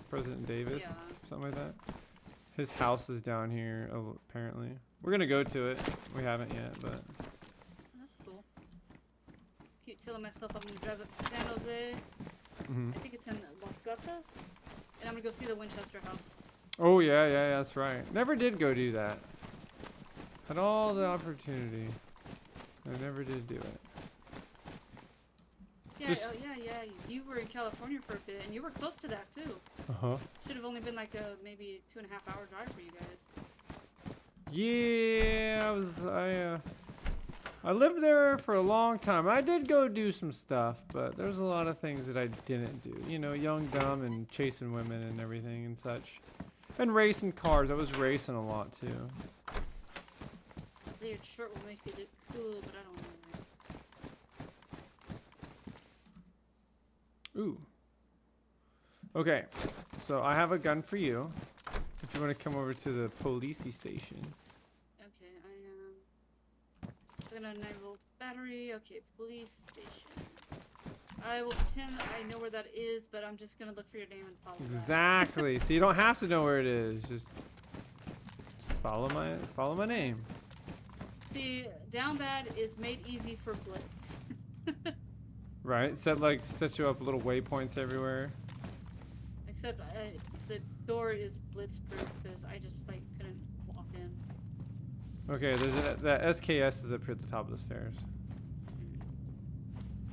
President Davis, Yeah. something like that. His house is down here, apparently. We're gonna go to it. We haven't yet, but. That's cool. Keep telling myself I'm gonna drive up to San Jose. Mm-hmm. I think it's in Los Gatos, and I'm gonna go see the Winchester house. Oh yeah, that's right. Never did go do that. Had all the opportunity. I never did do it. Yeah, yeah. You were in California for a bit, and you were close to that too. Uh-huh. Should have only been like a maybe 2.5 hour drive for you guys. Yeah, I lived there for a long time. I did go do some stuff, but there's a lot of things that I didn't do. You know, young, dumb, and chasing women and everything and such. And racing cars. I was racing a lot too. Layered shirt will make you look cool, but I don't know. Ooh. Okay, so I have a gun for you. If you want to come over to the policey station. Okay, I am. 9-volt battery. Okay, police station. I will pretend that I know where that is, but I'm just gonna look for your name and follow that. Exactly. So you don't have to know where it is. Just follow my name. See, DownBad is made easy for Blitz. Right. Set you up little waypoints everywhere. Except the door is Blitz proof because I just like couldn't walk in. Okay. That SKS is up here at the top of the stairs.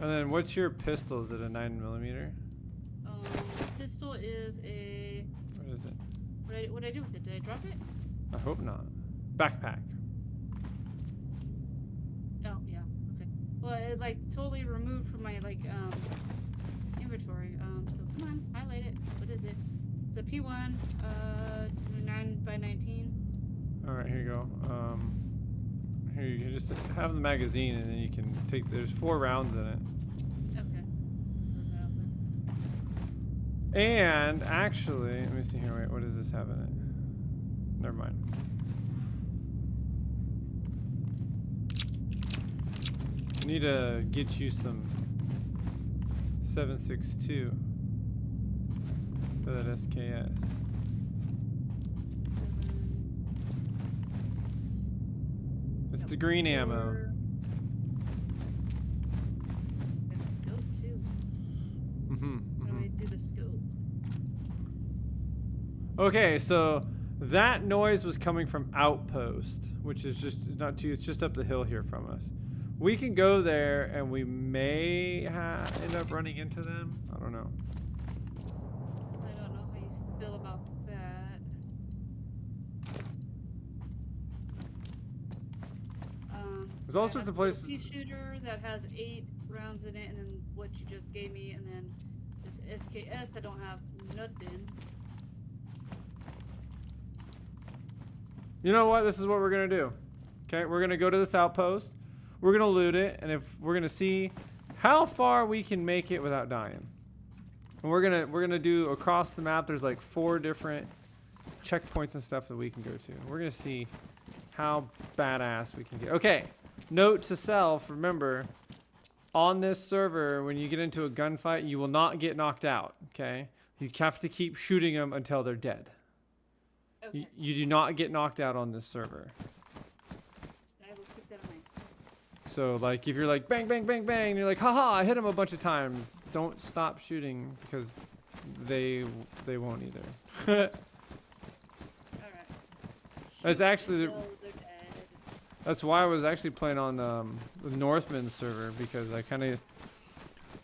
And then what's your pistol? Is it a 9mm? Pistol is a. What is it? What did I do with it? Did I drop it? I hope not. Backpack. Oh yeah. Okay. Well, it like totally removed from my like inventory. So come on, highlight it. What is it? It's a P1. 9x19. All right. Here you go. Here you can just have the magazine, and then you can take. There's 4 rounds in it. Okay. And actually, let me see here. Wait, what does this have in it? Never mind. I need to get you some 7.62 for that SKS. It's the green ammo. Got a scope too. How do I do the scope? Okay, so that noise was coming from Outpost, which is just not too. It's just up the hill here from us. We can go there, and we may end up running into them. I don't know. I don't know how you feel about that. There's all sorts of places. A shooter that has 8 rounds in it, and then what you just gave me, and then this SKS that don't have nothing. You know what? This is what we're gonna do. Okay, we're gonna go to this outpost. We're gonna loot it, and if we're gonna see how far we can make it without dying. And we're gonna do across the map. There's like 4 different checkpoints and stuff that we can go to. We're gonna see how badass we can get. Okay. Note to self: remember, on this server, when you get into a gunfight, you will not get knocked out. Okay, you have to keep shooting them until they're dead. Okay. You do not get knocked out on this server. I will keep that in mind. So, like, if you're like bang, bang, bang, bang, and you're like, haha, I hit him a bunch of times. Don't stop shooting because they won't either. Alright. That's actually. Until they're dead. That's why I was actually playing on the Northman server, because I kind of,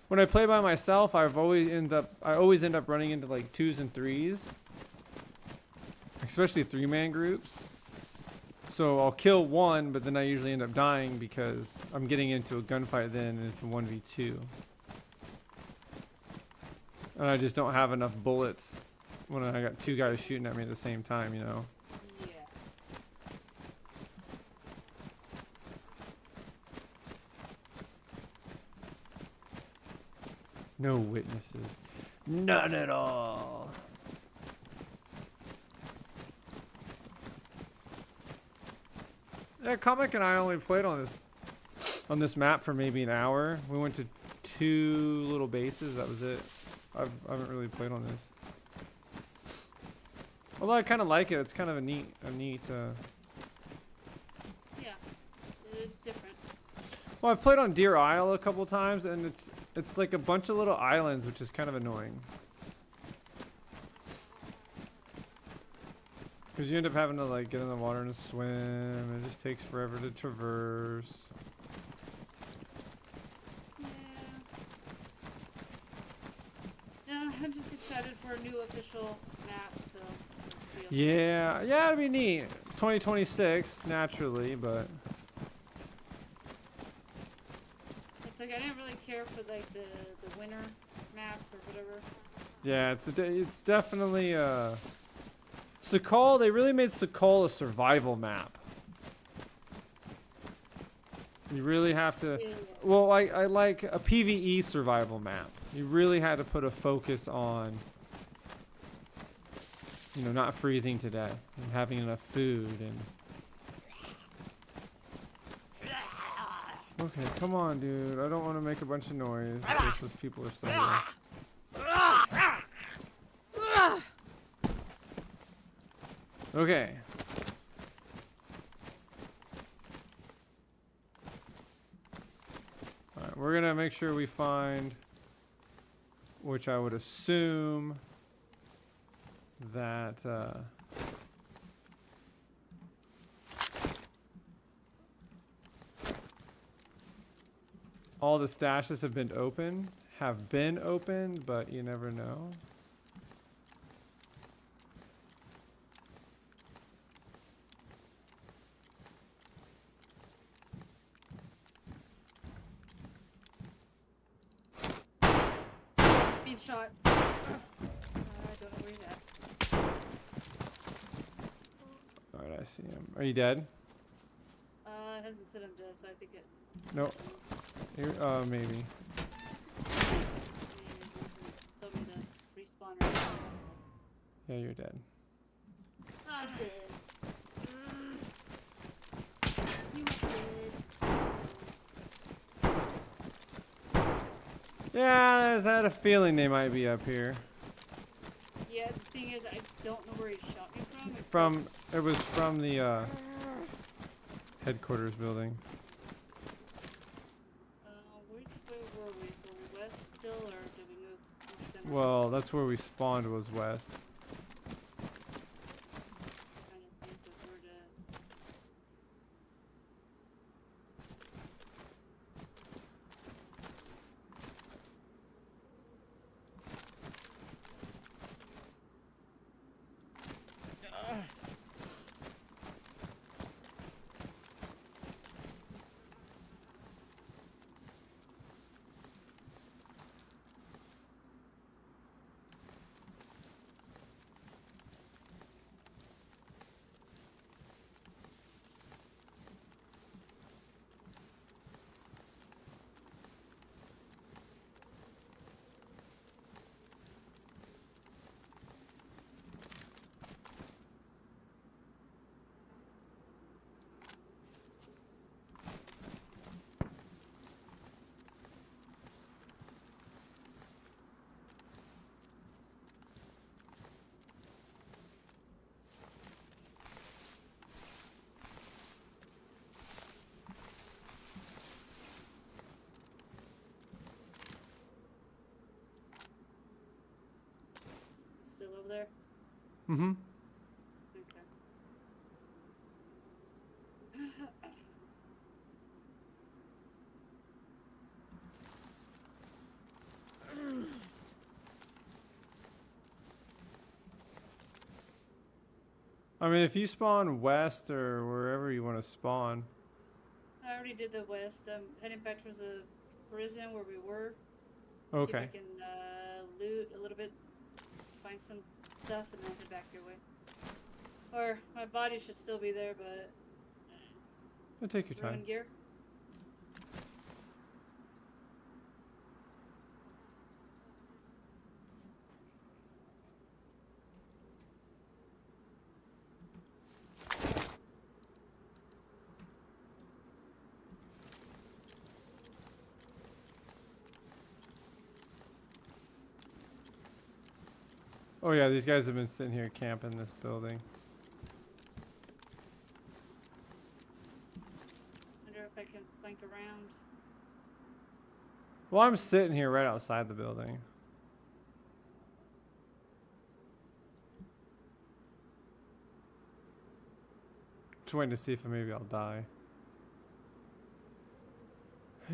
when I play by myself, I always end up running into like 2s and 3s, especially 3-man groups. So I'll kill one, but then I usually end up dying because I'm getting into a gunfight then, and it's a 1v2, and I just don't have enough bullets when I got two guys shooting at me at the same time, you know. Yeah. No witnesses. None at all. Yeah, Comic and I only played on this map for maybe an hour. We went to 2 little bases. That was it. I haven't really played on this. Although I kind of like it. It's kind of a neat. Yeah, it's different. Well, I've played on Deer Isle a couple times, and it's like a bunch of little islands, which is kind of annoying. Because you end up having to like get in the water and swim. It just takes forever to traverse. Yeah, I'm just excited for a new official map. So. Yeah, it'd be neat. 2026, naturally, but. It's like I didn't really care for like the winter map or whatever. Yeah, it's definitely Sakal. They really made Sakal a survival map. You really have to. Yeah. Well, I like a PvE survival map. You really had to put a focus on, you know, not freezing to death and having enough food and. Okay, come on, dude. I don't want to make a bunch of noise in case those people are still here. Okay. Alright, we're gonna make sure we find, which I would assume that all the stashes have been opened, but you never know. Being shot. I don't know where he's at. Alright, I see him. Are you dead? It hasn't said I'm dead, so I think it. No. Here, maybe. Told me to respawn right now. Yeah, you're dead. I'm dead. You dead. Yeah, I had a feeling they might be up here. Yeah, the thing is, I don't know where he shot me from. It was from the headquarters building. Which way were we? Were we west still, or did we move center? Well, that's where we spawned, was west. Trying to think of where to. Still over there? Mm-hmm. Okay. I mean, if you spawn west or wherever you want to spawn. I already did the west. I'm heading back towards the prison where we were. Okay. See if I can loot a little bit, find some stuff and then head back your way. Or my body should still be there, but Take your time. ruined gear. Oh yeah, these guys have been sitting here camping this building. Wonder if I can flank around. Well, I'm sitting here right outside the building. Just waiting to see if maybe I'll die.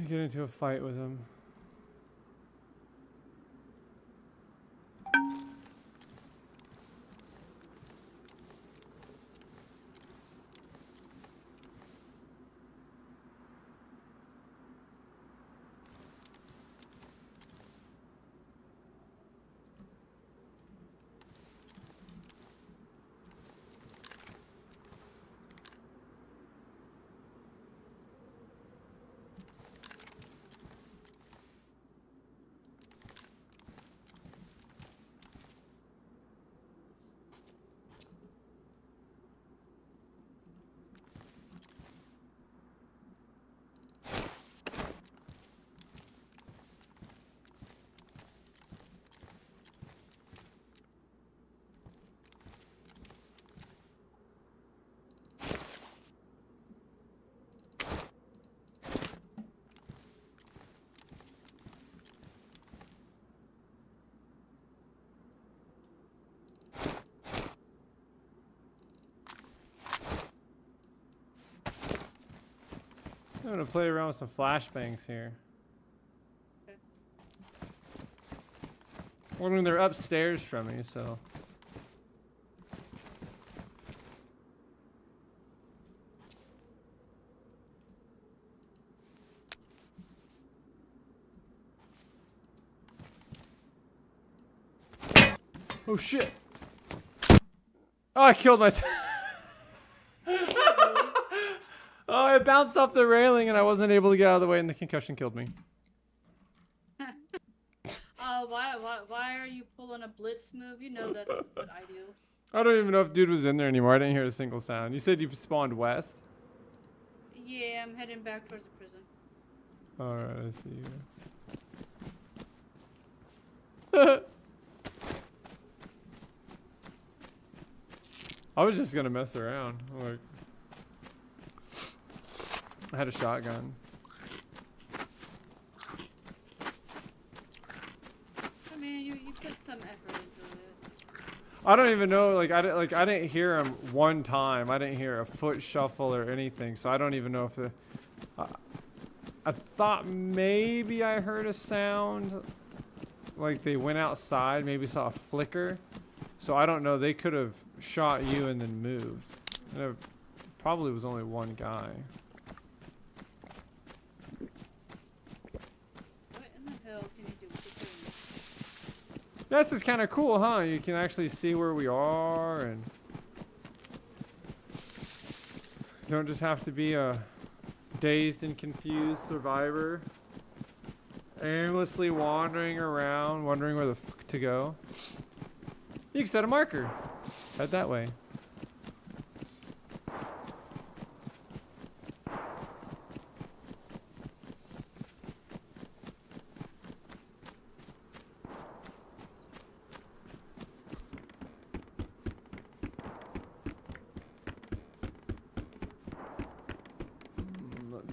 Get into a fight with him. I'm gonna play around with some flashbangs here. Okay. Well, I mean, they're upstairs from me, so. Oh shit! Oh, I killed myself. Oh, it bounced off the railing and I wasn't able to get out of the way and the concussion killed me. Why are you pulling a Blitz move? You know that's what I do. I don't even know if dude was in there anymore. I didn't hear a single sound. You said you spawned west? Yeah, I'm heading back towards the prison. Alright, I see you. I was just gonna mess around. Like, I had a shotgun. I mean, you put some effort into it. I don't even know. Like I didn't hear him one time. I didn't hear a foot shuffle or anything. So I don't even know if the. I thought maybe I heard a sound. Like they went outside. Maybe saw a flicker. So I don't know. They could have shot you and then moved. And there probably was only one guy. This is kind of cool, huh? You can actually see where we are, and you don't just have to be a dazed and confused survivor, aimlessly wandering around, wondering where the fuck to go. You can set a marker. Head that way.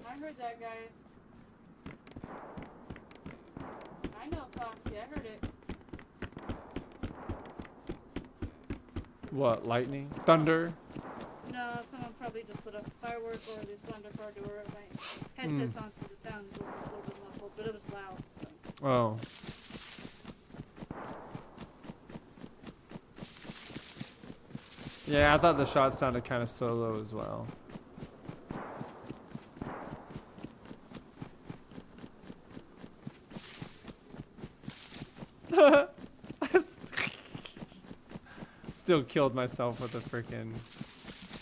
I heard that, guys. I know, Foxy. I heard it. What? Lightning? Thunder? No, someone probably just lit up a firework or they slammed their car door. My headset's on, so the sound was a little bit muffled, but it was loud. So. Oh. Yeah, I thought the shot sounded kind of solo as well. Still killed myself with a freaking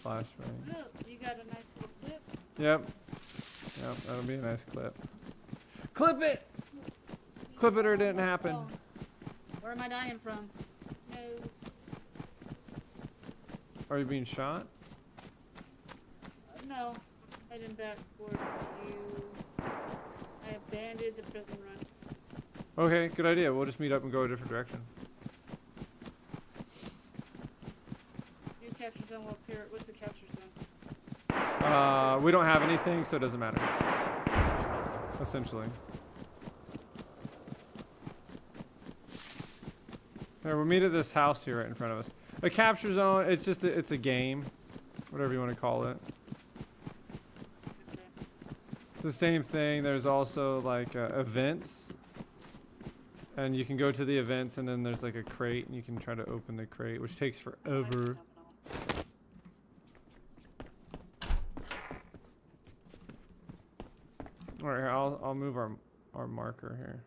flashbang. Oh, you got a nice little clip. Yep. Yep, that'll be a nice clip. Clip it! Clip it or it didn't happen. Oh. Where am I dying from? No. Are you being shot? No. Heading back towards you. I abandoned the prison run. Okay, good idea. We'll just meet up and go a different direction. New capture zone will appear. What's the capture zone? We don't have anything, so it doesn't matter. Essentially. Alright, we'll meet at this house here right in front of us. A capture zone, it's just it's a game. Whatever you want to call it. Okay. It's the same thing. There's also like events. And you can go to the events and then there's like a crate and you can try to open the crate, which takes forever. Alright, here, I'll move our marker here.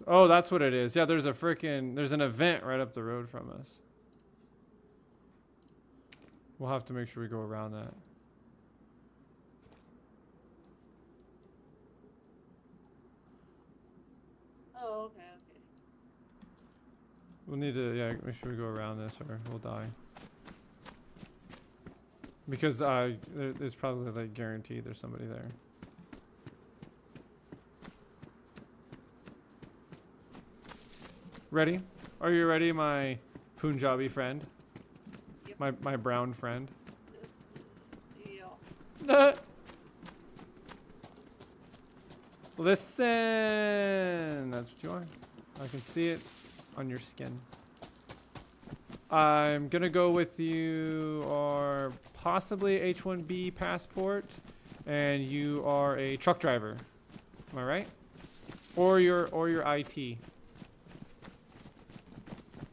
Oh, that's what it is. Yeah, there's an event right up the road from us. We'll have to make sure we go around that. Oh, okay, okay. We'll need to, yeah, make sure we go around this or we'll die. Because there's probably like guaranteed there's somebody there. Ready? Are you ready, my Punjabi friend? Yep. My brown friend? Yeah. Listen! That's what you are. I can see it on your skin. I'm gonna go with you are possibly H-1B passport, and you are a truck driver. Am I right? Or you're IT.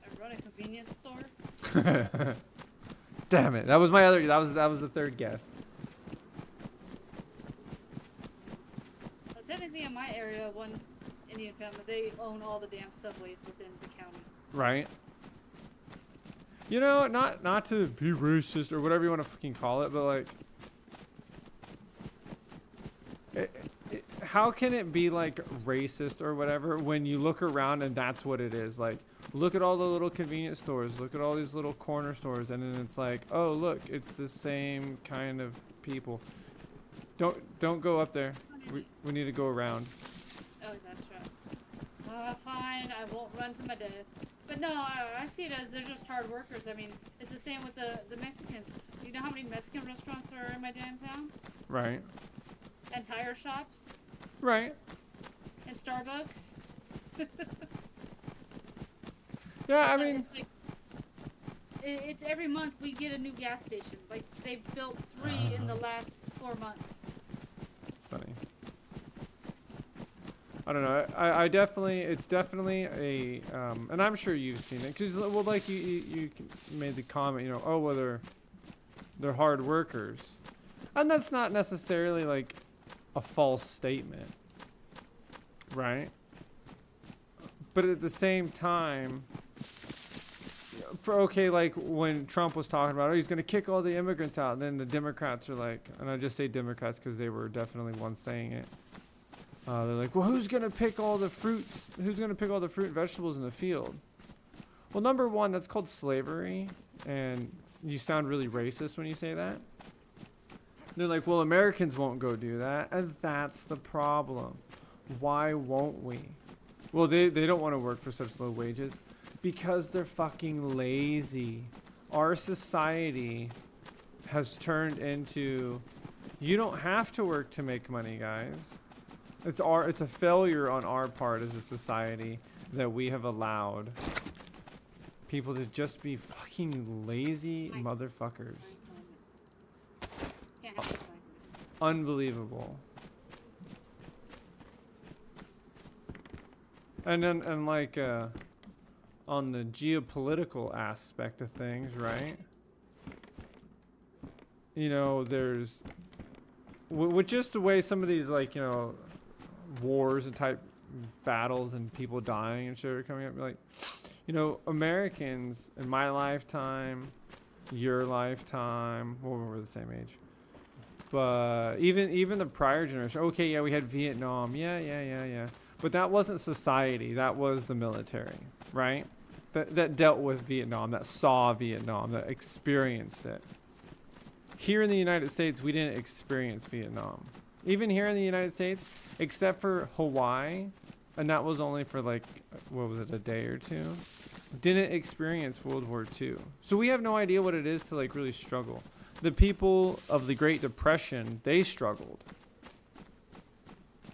I run a convenience store. Damn it! That was my other. That was the third guess. Well, technically, in my area, one Indian family, they own all the damn subways within the county. Right. You know, not to be racist or whatever you want to fucking call it, but like, how can it be like racist or whatever when you look around and that's what it is? Like, look at all the little convenience stores, look at all these little corner stores, and then it's like, oh look, it's the same kind of people. Don't go up there. We need to go around. Oh, that's right. Fine, I won't run to my death. But no, I see it as they're just hard workers. I mean, it's the same with the Mexicans. You know how many Mexican restaurants are in my damn town? Right. And tire shops? Right. And Starbucks? Yeah, I So mean, it's like, it's every month we get a new gas station. Like, they've built 3 in the last 4 months. it's funny. I don't know. I definitely, it's definitely a, and I'm sure you've seen it, because, well, like you made the comment, you know, oh, well, they're hard workers, and that's not necessarily like a false statement, right? But at the same time, like when Trump was talking about, oh, he's gonna kick all the immigrants out, and then the Democrats are like, and I just say Democrats because they were definitely ones saying it. They're like, well, who's gonna pick all the fruits? Who's gonna pick all the fruit and vegetables in the field? Well, number one, that's called slavery, and you sound really racist when you say that. They're like, well, Americans won't go do that, and that's the problem. Why won't we? Well, they don't want to work for such low wages because they're fucking lazy. Our society has turned into, you don't have to work to make money, guys. It's a failure on our part as a society that we have allowed people to just be fucking lazy motherfuckers. Unbelievable. And then, and like, on the geopolitical aspect of things, right? You know, there's, with just the way some of these, like, you know, wars and type battles and people dying and shit are coming up, like, you know, Americans in my lifetime, your lifetime, well, we're the same age. But even the prior generation, okay, yeah, we had Vietnam, yeah. But that wasn't society. That was the military, right? That dealt with Vietnam, that saw Vietnam, that experienced it. Here in the United States, we didn't experience Vietnam. Even here in the United States, except for Hawaii, and that was only for like, what was it, a day or two? Didn't experience World War II. So we have no idea what it is to like really struggle. The people of the Great Depression, they struggled.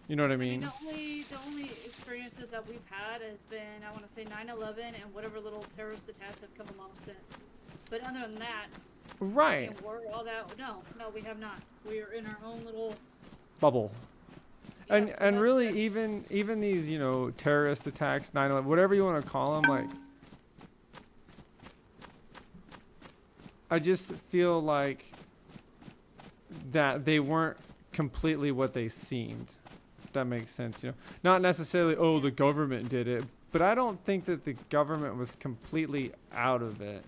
You know what I mean? The only experiences that we've had has been, I want to say 9/11 and whatever little terrorist attacks have come along since. But other than that, right. War, all that, no, we have not. We're in our own little bubble. Yeah, and really even these, you know, terrorist attacks, 9/11, whatever you want to call them, like I just feel like that they weren't completely what they seemed. If that makes sense, you know. Not necessarily, oh, the government did it, but I don't think that the government was completely out of it.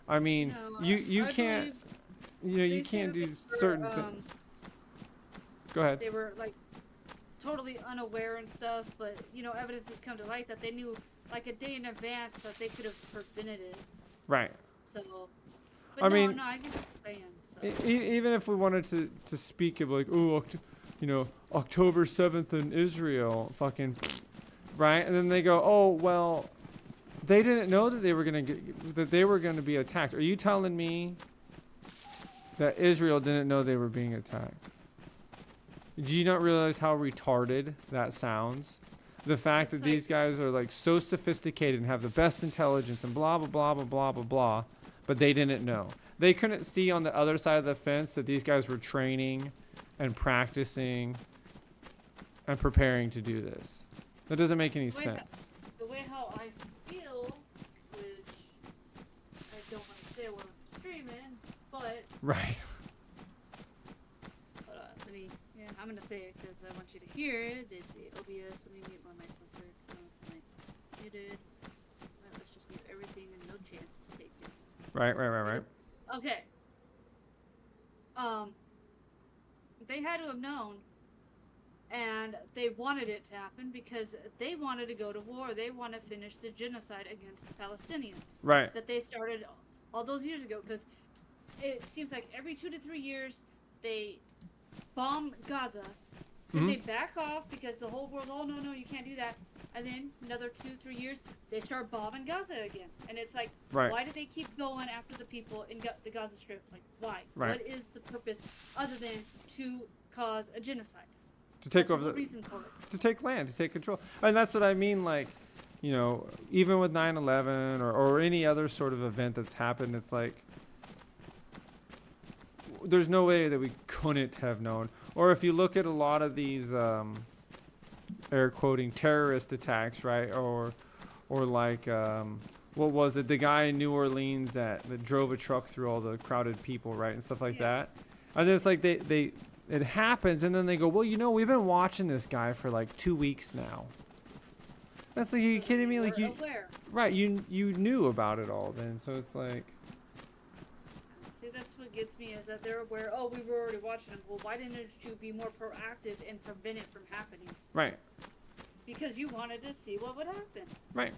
I mean, no, you can't, you know, you can't do certain things. Go ahead. They were like totally unaware and stuff, but you know, evidence has come to light that they knew like a day in advance that they could have prevented it. Right. So, but I mean, I get what you're saying. So. Even if we wanted to speak of like, oh, you know, October 7th in Israel, fucking, right? And then they go, oh, well, they didn't know that they were gonna be attacked. Are you telling me that Israel didn't know they were being attacked? Do you not realize how retarded that sounds? The fact that these guys are like so sophisticated and have the best intelligence and blah, blah, blah, blah, blah, blah, blah, but they didn't know. They couldn't see on the other side of the fence that these guys were training and practicing and preparing to do this. That doesn't make any sense. The way how I feel, which I don't want to say when I'm streaming, but... Right. I'm gonna say it because I want you to hear it. It's the OBS. Let me mute my microphone. Muted. Right, let's just mute everything and no chances taken. Right. Okay. They had to have known, and they wanted it to happen because they wanted to go to war. They want to finish the genocide against the Palestinians. Right. That they started all those years ago. Because it seems like every 2 to 3 years they bomb Gaza, then they back off because the whole world, oh no, you can't do that, and then another 2-3 years they start bombing Gaza again, and it's like, why do they keep going after the people in the Gaza Strip? Like, why? What is the purpose other than to cause a genocide? To take over the reason for it. To take land, to take control, and that's what I mean. Like, you know, even with 9/11 or any other sort of event that's happened, it's like, there's no way that we couldn't have known. Or if you look at a lot of these air quoting terrorist attacks, right? Or like what was it? The guy in New Orleans that drove a truck through all the crowded people, right? And stuff like that. And then it's like it happens, and then they go, well, you know, we've been watching this guy for like 2 weeks now. That's like, are you kidding me? Like you, right? You knew about it all then, so it's like. See, that's what gets me is that they're aware, oh, we were already watching them. Well, why didn't you be more proactive and prevent it from happening? Right. Because you wanted to see what would happen. Right.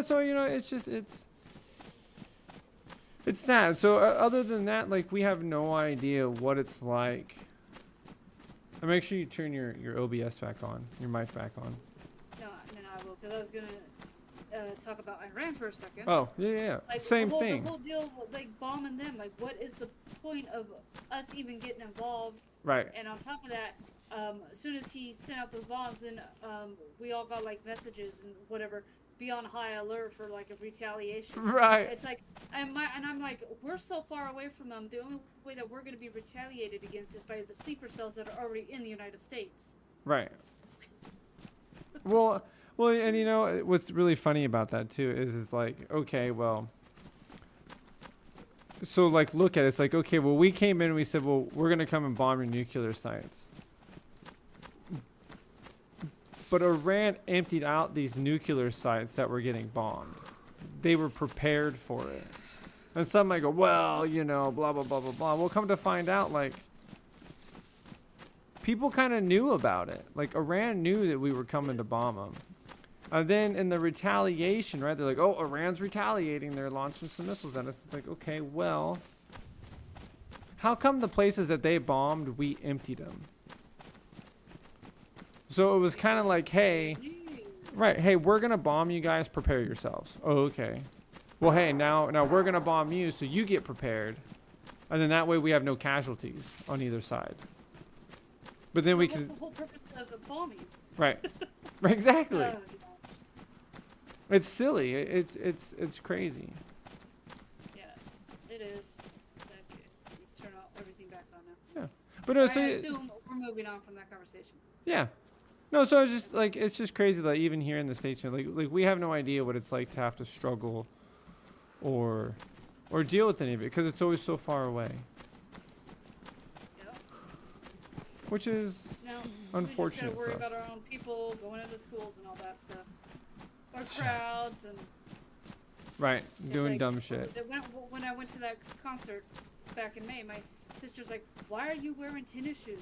So, you know, it's just, it's sad. So, other than that, like, we have no idea what it's like. And make sure you turn your OBS back on, your mic back on. No, I will, because I was going to talk about Iran for a second. Oh, yeah. Like, Same thing. The whole deal, like, bombing them. Like, what is the point of us even getting involved? Right. And on top of that, as soon as he sent out those bombs, then we all got, like, messages and whatever, be on high alert for, like, a retaliation. Right. It's like, and I'm like, we're so far away from them. The only way that we're going to be retaliated against is by the sleeper cells that are already in the United States. Right. Well, and you know, what's really funny about that too is it's like, okay, well, so like, look at it, it's like, okay, well, we came in and we said, well, we're going to come and bomb your nuclear sites. But Iran emptied out these nuclear sites that were getting bombed. they were prepared for it. And some might go, well, you know, blah, blah, blah, blah, blah. We'll come to find out, like, people kind of knew about it. Like, Iran knew that we were coming to bomb them. And then in the retaliation, right, they're like, oh, Iran's retaliating. They're launching some missiles at us. It's like, okay, well, how come the places that they bombed, we emptied them? So it was kind of like, hey, right, hey, we're going to bomb you guys. Prepare yourselves. Oh, okay. Well, hey, now we're going to bomb you, so you get prepared. And then that way we have no casualties on either side. But then we can... What's the whole purpose of the bombing? Right. Right, exactly. It's silly. It's crazy. Yeah, it is. You turn everything back on now. Yeah. But no, I so... assume we're moving on from that conversation. Yeah. No, so it's just like, it's just crazy that even here in the States, here, like we have no idea what it's like to have to struggle or deal with any of it, because it's always so far away. Yep. Which is unfortunate we just gotta worry for us. about our own people going into schools and all that stuff. Or crowds and... Right, doing like, dumb shit. When I went to that concert back in May, my sister's like, why are you wearing tennis shoes?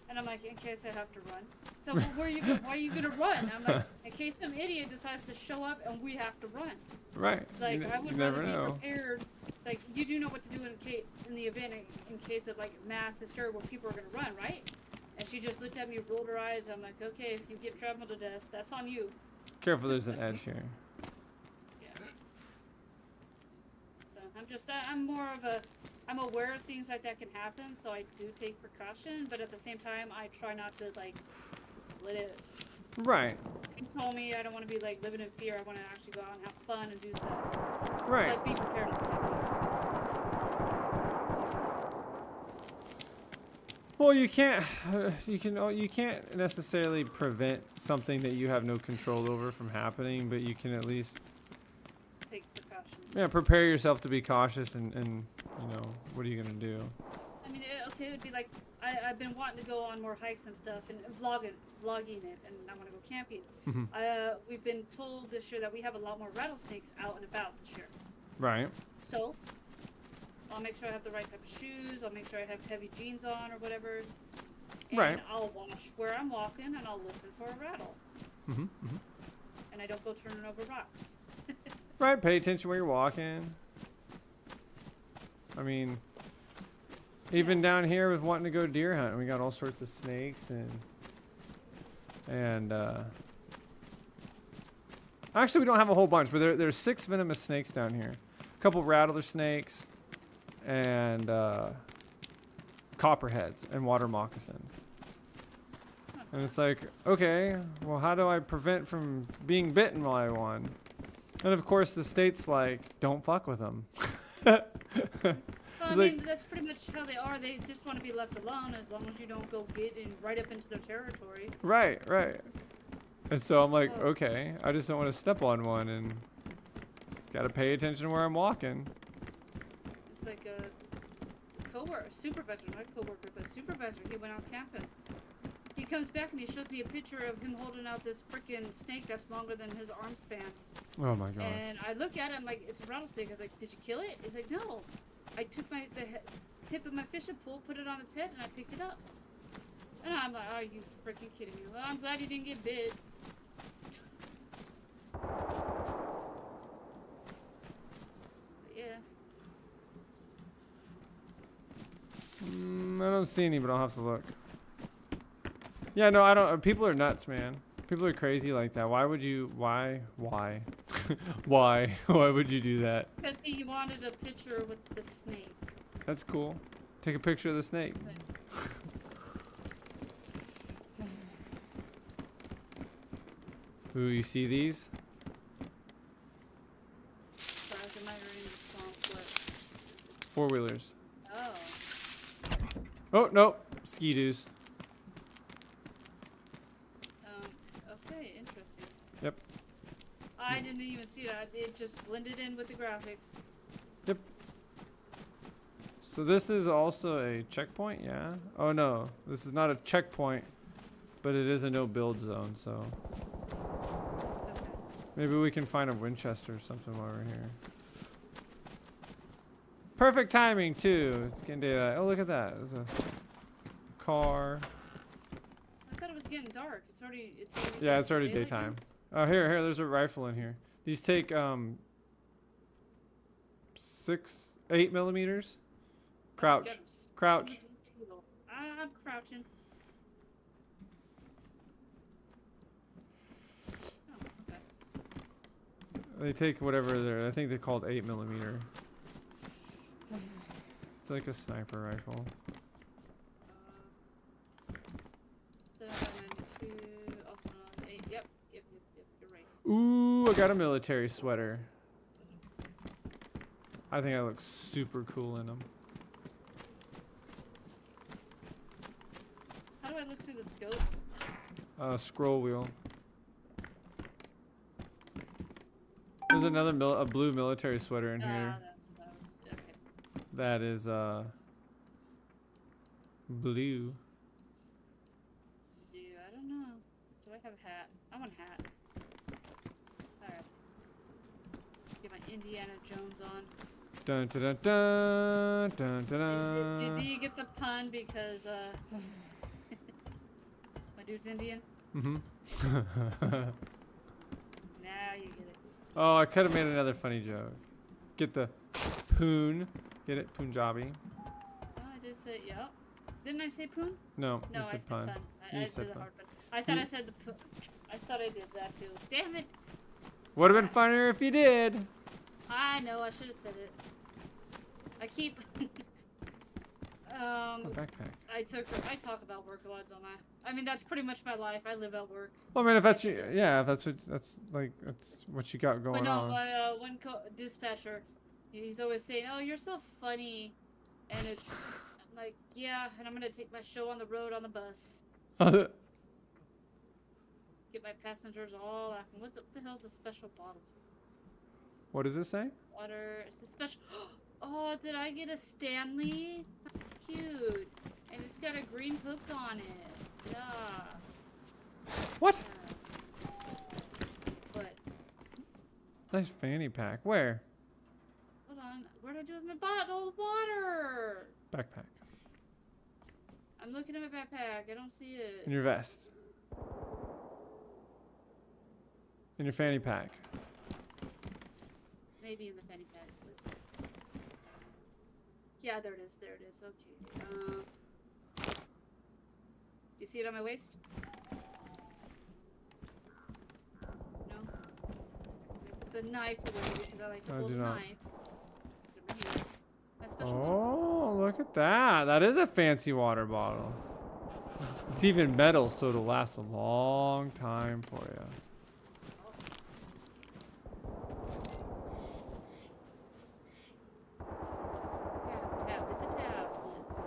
And I'm like, in case I have to run. So well, why are you gonna run? I'm like, in case some idiot decides to show up and we have to run. Right. Like, I would never rather know. be prepared. It's like, you do know what to do in the event in case of like mass hysteria where people are gonna run, right? And she just looked at me, rolled her eyes. I'm like, okay, if you get trampled to death, that's on you. Careful, there's an edge here. Yeah. So I'm aware of things like that can happen, so I do take precaution, but at the same time, I try not to, like, let it Right. control me. I don't want to be, like, living in fear. I want to actually go out and have fun and do stuff. Right. But be prepared at the same time. Well, you can't necessarily prevent something that you have no control over from happening, but you can at least Take precautions. yeah, prepare yourself to be cautious and you know, what are you gonna do? I mean, it would be like, I've been wanting to go on more hikes and stuff and vlogging it, and I want to go camping. Mm-hmm. We've been told this year that we have a lot more rattlesnakes out and about this year. Right. So, I'll make sure I have the right type of shoes, I'll make sure I have heavy jeans on or whatever. And Right. I'll watch where I'm walking and I'll listen for a rattle. Mm-hmm. Mm-hmm. And I don't go turning over rocks. Right. Pay attention where you're walking. I mean, even down here with wanting to go deer hunting, we got all sorts of snakes and actually we don't have a whole bunch, but there's 6 venomous snakes down here. A couple rattler snakes and copperheads and water moccasins. And it's like, okay, well, how do I prevent from being bitten while I won? And of course the state's like, don't fuck with them. Well, I mean, that's pretty much how they are. They just want to be left alone as long as you don't go get in right up into their territory. Right, right. And so I'm like, okay, I just don't want to step on one, and just gotta pay attention where I'm walking. It's like a supervisor, not coworker, but supervisor. He went out camping. He comes back and he shows me a picture of him holding out this freaking snake that's longer than his arm span. Oh my gosh. And I look at it, I'm like, it's a rattlesnake. I was like, did you kill it? He's like, no. I took the tip of my fishing pole, put it on its head, and I picked it up. And I'm like, are you freaking kidding me? Well, I'm glad you didn't get bit. Yeah. I don't see any, but I'll have to look. Yeah, no, I don't. People are nuts, man. People are crazy like that. Why would you? Why? Why would you do that? Because he wanted a picture with the snake. That's cool. Take a picture of the snake. Ooh, you see these? Four-wheelers. Oh. Oh, no. Ski-doos. Okay, interesting. Yep. I didn't even see that. It just blended in with the graphics. Yep. So this is also a checkpoint, yeah? Oh, no. This is not a checkpoint, but it is a no-build zone, so... Okay. Maybe we can find a Winchester or something while we're here. Perfect timing too. It's getting daylight. Oh, look at that. There's a car. I thought it was getting dark. It's already. Yeah, it's already daytime. Oh, here. There's a rifle in here. These take 8 millimeters. Crouch. Crouch. I'm crouching. Oh, okay. They take whatever they're. I think they're called 8 millimeter. It's like a sniper rifle. 792, also on 8. Yep, you're right. Ooh, I got a military sweater. I think I look super cool in them. How do I look through the scope? Scroll wheel. There's another a blue military sweater in here. That's about okay. That is blue. I don't know. Do I have a hat? I want a hat. Alright. Get my Indiana Jones on. Dun dun dun dun dun dun. Do you get the pun because my dude's Indian? Mm-hmm. Now you get it. Oh, I could have made another funny joke. Get the poon. Get it? Punjabi. Oh, I did say, yep. Didn't I say poon? No, No, you I said said pun. pun. I You did said the pun. hard pun. I thought I said the pun. I thought I did that too. Damn it. Would have been funnier if you did. I know, I should have said it. I keep... A backpack. I talk about work a lot, don't I? I mean, that's pretty much my life. I live at work. Well, I mean, if that's you, yeah, if that's what you got But going no, on. my one dispatcher, he's always saying, "Oh, you're so funny," and it's I'm like, yeah, and I'm gonna take my show on the road on the bus. Get my passengers all laughing. What the hell's a special bottle? What does it say? Water. It's a special. Oh, did I get a Stanley? How cute. And it's got a green hook on it. Yeah. What? What? Nice fanny pack. Where? Hold on. What did I do with my bottle of water? Backpack. I'm looking at my backpack. I don't see it. In your vest. In your fanny pack. Maybe in the fanny pack. Let's see. Yeah, there it is. There it is. Okay. Do you see it on my waist? No? The knife away because I like to hold do a not. knife. My hands. My special bottle. Oh, look at that. That is a fancy water bottle. It's even metal, so it'll last a long time for you. Tap. Hit the tab. Blitz.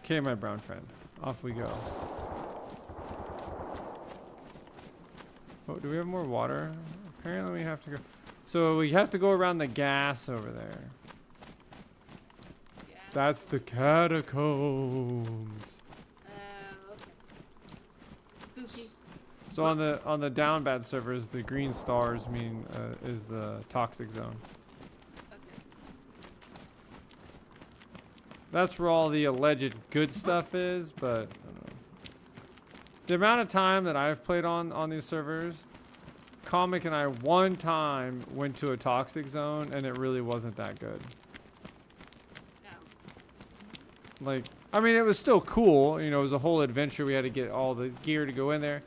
Okay. Okay, my brown friend. Off we go. Oh, do we have more water? Apparently we have to go. So we have to go around the gas over there. Yeah. That's the catacombs. Okay. Spooky. So on the DownBad servers, the green stars mean is the toxic zone. Okay. That's where all the alleged good stuff is, but I don't know. The amount of time that I've played on these servers, Comic and I one time went to a toxic zone and it really wasn't that good. No. Like, I mean, it was still cool. You know, it was a whole adventure. We had to get all the gear to go in there.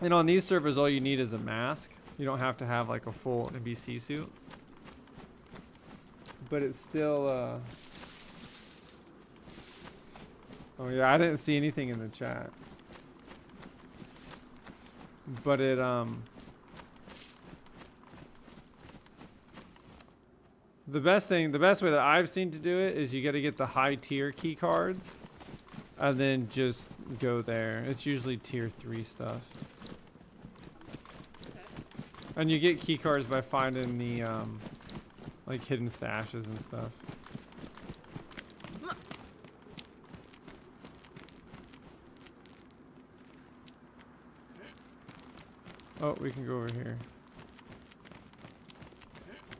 And on these servers, all you need is a mask. You don't have to have like a full NBC suit. But it's still, oh yeah, I didn't see anything in the chat. But it, the best way that I've seen to do it is you got to get the high tier key cards and then just go there. It's usually tier 3 stuff. Okay. And you get key cards by finding the, like hidden stashes and stuff. Oh, we can go over here.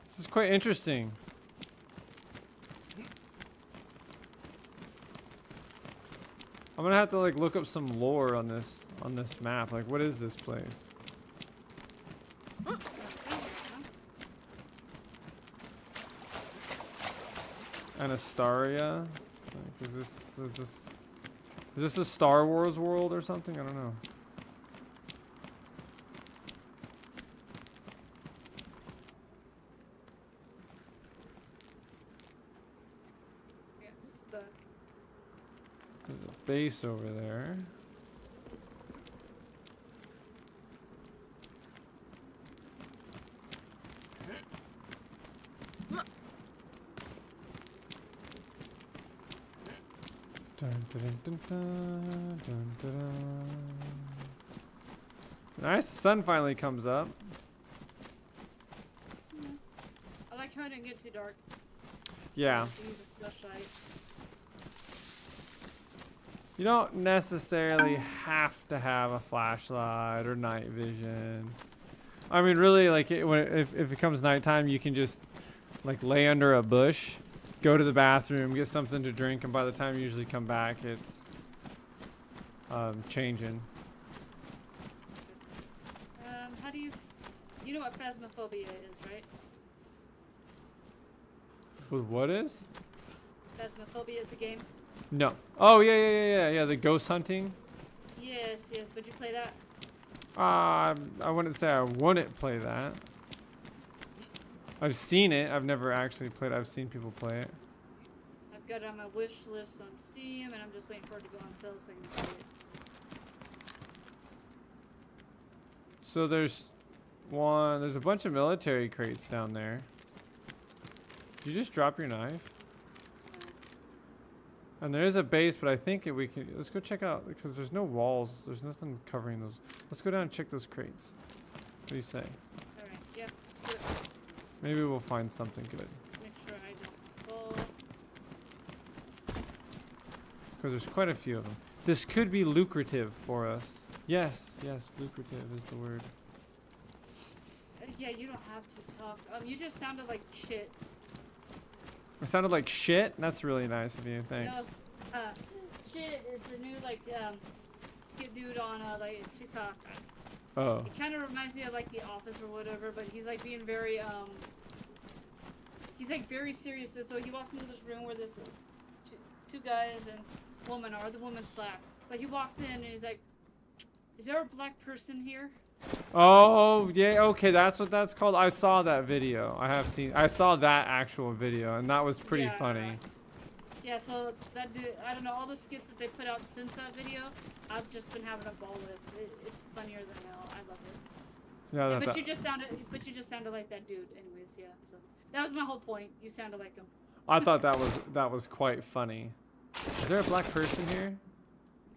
This is quite interesting. I'm gonna have to like look up some lore on this map. Like, what is this place? Anastaria? Like, is this a Star Wars world or something? I don't know. There's a base over there. Dun, dun, dun, dun, dun, dun, dun. Nice, the sun finally comes up. I like how it didn't get too dark. Yeah. You don't necessarily have to have a flashlight or night vision. I mean, really, like if it comes nighttime, you can just like lay under a bush, go to the bathroom, get something to drink, and by the time you usually come back, it's changing. How do you know what phasmophobia is, right? What is? Phasmophobia is a game. No. Oh yeah. The ghost hunting. Yes. Would you play that? I wouldn't say I wouldn't play that. I've seen it. I've never actually played it. I've seen people play it. I've got it on my wish list on Steam, and I'm just waiting for it to go on sale so I can play it. So there's a bunch of military crates down there. Did you just drop your knife? And there is a base, but I think we can. Let's go check out because there's no walls. There's nothing covering those. Let's go down and check those crates. What do you say? All right. Yeah. Let's do it. Maybe we'll find something good. Make sure I don't fall. Because there's quite a few of them. This could be lucrative for us. Yes, lucrative is the word. Yeah, you don't have to talk. You just sounded like shit. It sounded like shit? That's really nice of you, thanks. No, shit is the new kid dude on like TikTok. Oh. It kind of reminds me of like The Office or whatever, but he's like being very he's like very serious. So he walks into this room where this two guys and woman are. The woman's black, but he walks in and he's like, "Is there a black person here?" Oh, yeah, okay, that's what that's called. I saw that video. I saw that actual video, and that was pretty funny. Yeah, so that dude, I don't know, all the skits that they put out since that video, I've just been having a ball with. It's funnier than hell. I love it. Yeah, but you just sounded like that dude anyways, yeah. So that was my whole point. You sounded like him. I thought that was quite funny. Is there a black person here?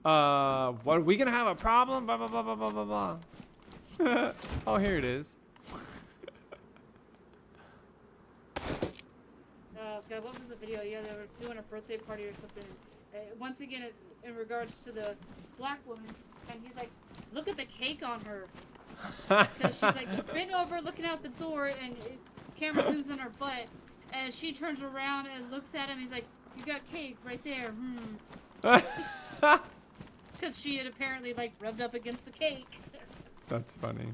What, are we gonna have a problem? Blah blah blah blah blah blah blah. Oh, here it is. God, what was the video? Yeah, they were doing a birthday party or something. Once again, it's in regards to the black woman, and he's like, "Look at the cake on her," because she's like bent over, looking out the door, and camera zooms on her butt, and she turns around and looks at him. He's like, "You got cake right there." Because she had apparently like rubbed up against the cake. That's funny.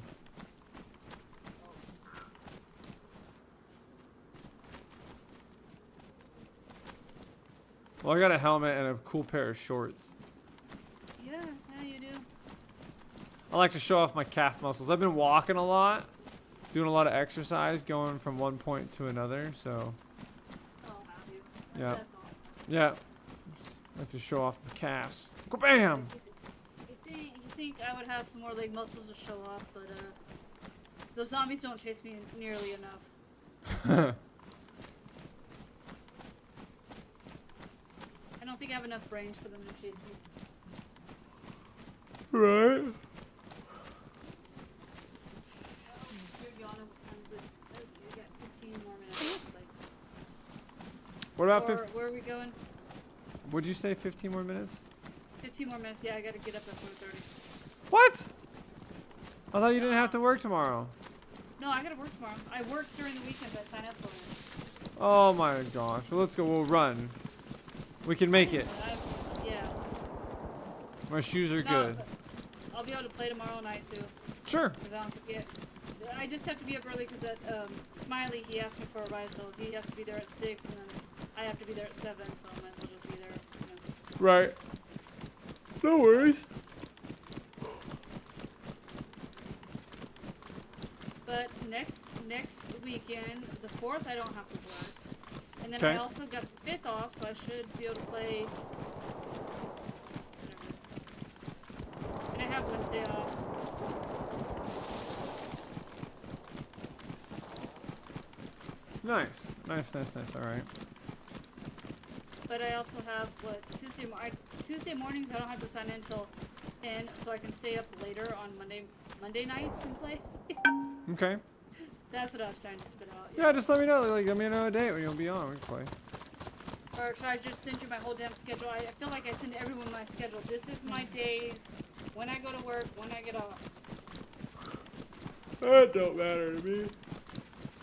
Well, I got a helmet and a cool pair of shorts. Yeah, you do. I like to show off my calf muscles. I've been walking a lot, doing a lot of exercise, going from one point to another, so. Oh, have you? Yeah. That's awesome. Yeah. I like to show off my calves. Go bam! You think I would have some more leg muscles to show off, but those zombies don't chase me nearly enough. I don't think I have enough brains for them to chase me. Right. You're yawning. What time is it? You got 15 more minutes. What about where are we going? Would you say 15 more minutes? 15 more minutes. Yeah, I gotta get up at 4:30. What? I thought you didn't have to work tomorrow. No, I gotta work tomorrow. I work during the weekends. I sign up for it. Oh my gosh. Well, let's go. We'll run. We can make it. Yeah. My shoes are No, good. I'll be able to play tomorrow night too. Sure. 'Cause I don't forget. I just have to be up early because that Smiley, he asked me for a ride, so he has to be there at 6, and then I have to be there at 7, so I might as well just be there. You know. Right. No worries. But next weekend, the 4th, I don't have to work. And then Okay. I also got the 5th off, so I should be able to play. Whatever. And I have Wednesday off. Nice. All right. But I also have Tuesday mornings. I don't have to sign in until 10, so I can stay up later on Monday nights and play. Okay. That's what I was trying to spit out. Yeah, just let me know. Like, let me know a date when you'll be on. We can play. Or should I just send you my whole damn schedule? I feel like I send everyone my schedule. This is my days, when I go to work, when I get off. That don't matter to me.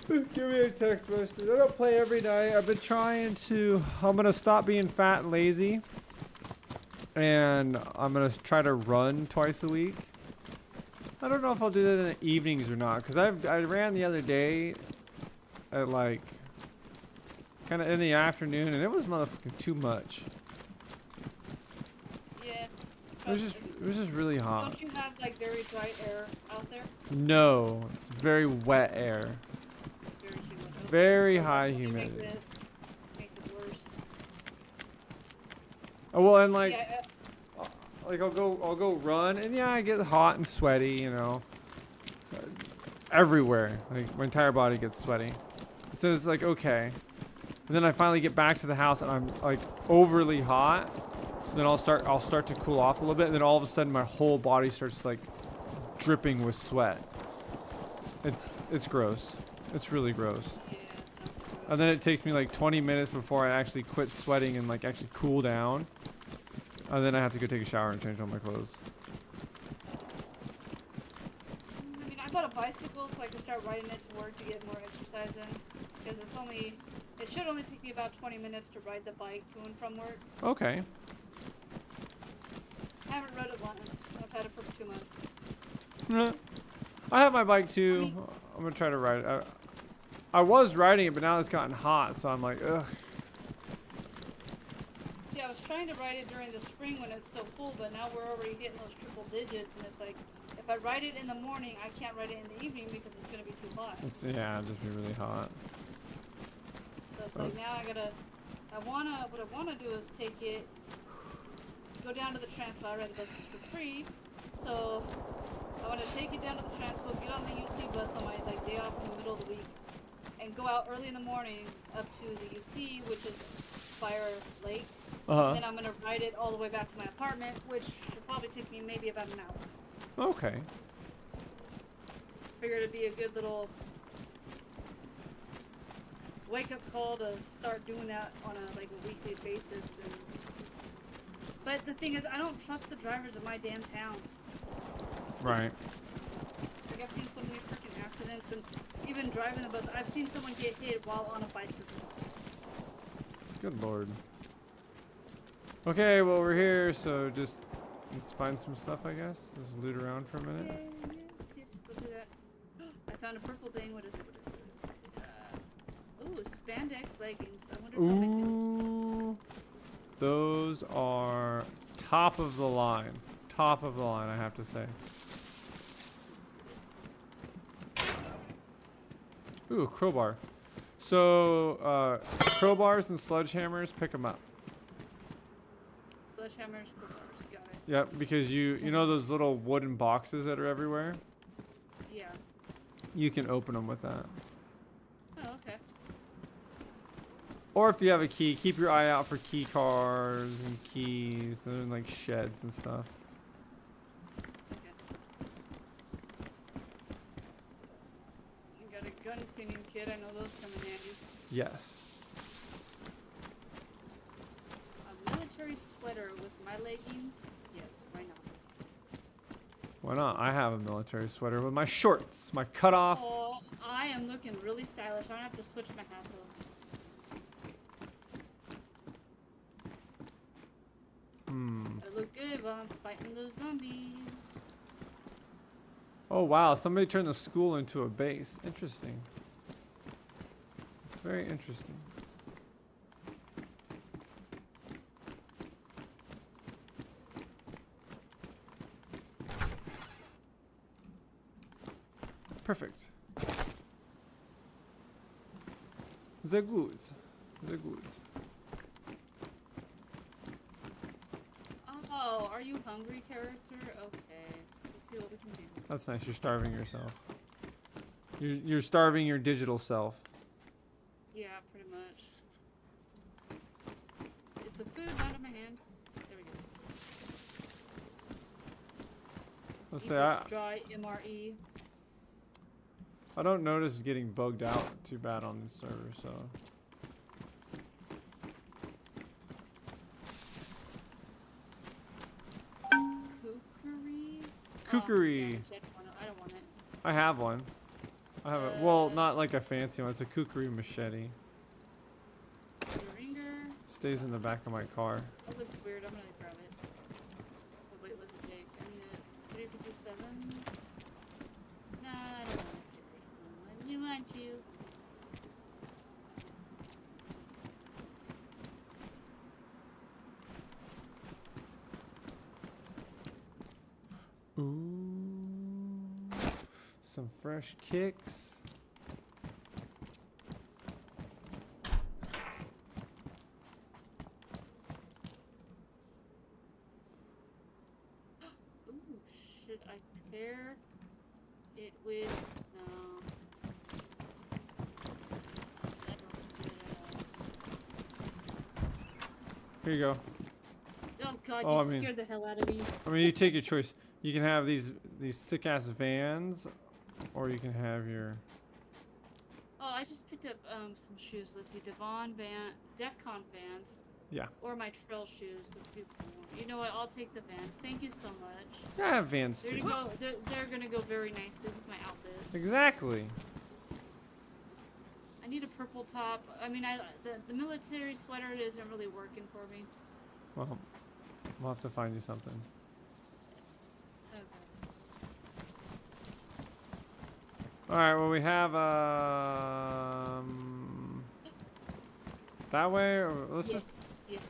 Give me a text message. I don't play every night. I've been trying to. I'm gonna stop being fat and lazy, and I'm gonna try to run twice a week. I don't know if I'll do that in the evenings or not, because I ran the other day at like kind of in the afternoon, and it was motherfucking too much. Yeah. It was just really hot. Don't you have like very dry air out there? No, it's very wet air. Very humid. Very high It humidity. makes it worse. Oh, well, and like. Yeah, Like I'll go run, and yeah, I get hot and sweaty, you know, everywhere. Like my entire body gets sweaty. So it's like okay, and then I finally get back to the house, and I'm like overly hot. So then I'll start to cool off a little bit, and then all of a sudden my whole body starts like dripping with sweat. It's gross. It's really gross. yeah, And then it takes me like 20 minutes before I actually quit sweating and like actually cool down. And then I have to go take a shower and change all my clothes. I mean, I bought a bicycle so I can start riding it to work to get more exercise in. Because it should only take me about 20 minutes to ride the bike to and from work. Okay. I haven't rode it once. I've had it for 2 months. I have my bike too. I'm gonna try to ride it. I was riding it, but now it's gotten hot, so I'm like, ugh. Yeah, I was trying to ride it during the spring when it's still full, but now we're already hitting those triple digits, and it's like, if I ride it in the morning, I can't ride it in the evening because it's gonna be too hot. Yeah, it'll just be really hot. So it's like now what I wanna do is take it, go down to the transpo. I ride the buses for free, so I wanna take it down to the transpo, get on the UC bus on my like day off in the middle of the week, and go out early in the morning up to the UC, which is Fire Lake. And then I'm gonna ride it all the way back to my apartment, which should probably take me maybe about an hour. Okay. Figured it'd be a good little wake-up call to start doing that on a weekly basis. But the thing is, I don't trust the drivers of my damn town. Right. Like I've seen so many freaking accidents, and even driving the bus, I've seen someone get hit while on a bicycle. Good lord. Okay, well we're here, so just let's find some stuff, I guess. Just loot around for a minute. Yes, we'll do that. I found a purple thing. What is it? Ooh, spandex leggings. I wonder if I'll make Ooh, those are top of the line. Top of the line, I have to say. Ooh, a crowbar. So, crowbars and sledgehammers, pick them up. Sledgehammers, crowbars, got it. Yep, because you know those little wooden boxes that are everywhere? Yeah. You can open them with that. Oh, okay. Or if you have a key, keep your eye out for key cards and keys and like sheds and stuff. Okay. You got a gun cleaning kit. I know those come in handy. Yes. A military sweater with my leggings. Yes, why not? Why not? I have a military sweater with my shorts, my cutoff. Oh, I am looking really stylish. I don't have to switch my hat though. I look good while I'm fighting those zombies. Oh wow, somebody turned the school into a base. Interesting. It's very interesting. Perfect. The goods. The goods. Oh, are you hungry, character? Okay. Let's see what we can do. That's nice. You're starving yourself. You're starving your digital self. Yeah, pretty much. Is the food not in my hand? There we go. Let's eat say this dry MRE. I don't notice getting bugged out too bad on this server, so. Kukuri. I don't want it. I have one. I have a, well, not like a fancy one. It's a kukuri machete. Stays in the back of my car. That looks weird. I'm gonna grab it. Oh, wait, what's it take? I need a 357. Nah, I don't want it. I do want you. Ooh, some fresh kicks. Ooh, should I pair it with? No. That don't do it. Here you go. Oh god, Oh, you scared the hell out of me. I mean, you take your choice. You can have these sick ass vans, or you can have your. Oh, I just picked up some shoes. Let's see, DefCon Vans. Yeah. Or my trail shoes. Those be cool. You know what? I'll take the Vans. Thank you so much. Yeah, I have vans There too. you go. They're gonna go very nicely with my outfit. Exactly. I need a purple top. I mean, the military sweater isn't really working for me. Well, we'll have to find you something. Okay. All right. Well, we have that way, or let's Yes. just Yes.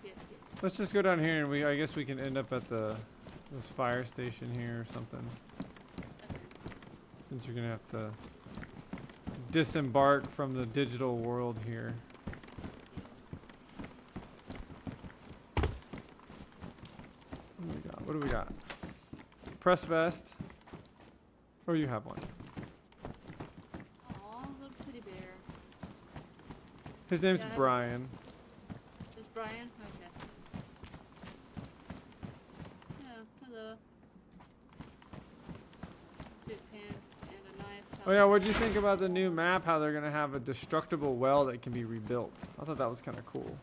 let's just go down here, and I guess we can end up at this fire station here or something. Okay. Since you're gonna have to disembark from the digital world here. What do we got? Press vest. Oh, you have one. Aw, little teddy bear. His name's Yeah, Brian. Is Brian? Okay. Oh, hello. Two pants and a knife. Oh yeah, what do you think about the new map? How they're gonna have a destructible well that can be rebuilt? I thought that was kind of cool.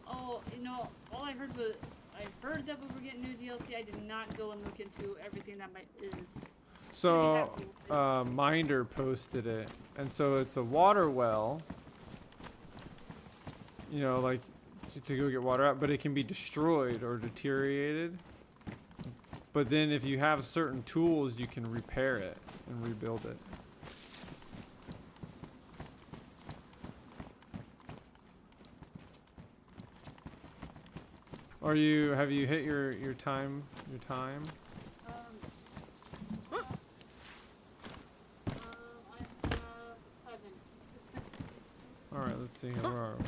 Oh, you know, all I heard was I heard that we were getting new DLC. I did not go and look into everything that is. So, Minder posted it, and so it's a water well. You know, like to go get water out, but it can be destroyed or deteriorated. But then, if you have certain tools, you can repair it and rebuild it. Have you hit your time? I have 5 minutes. All right, let's see. Where are we?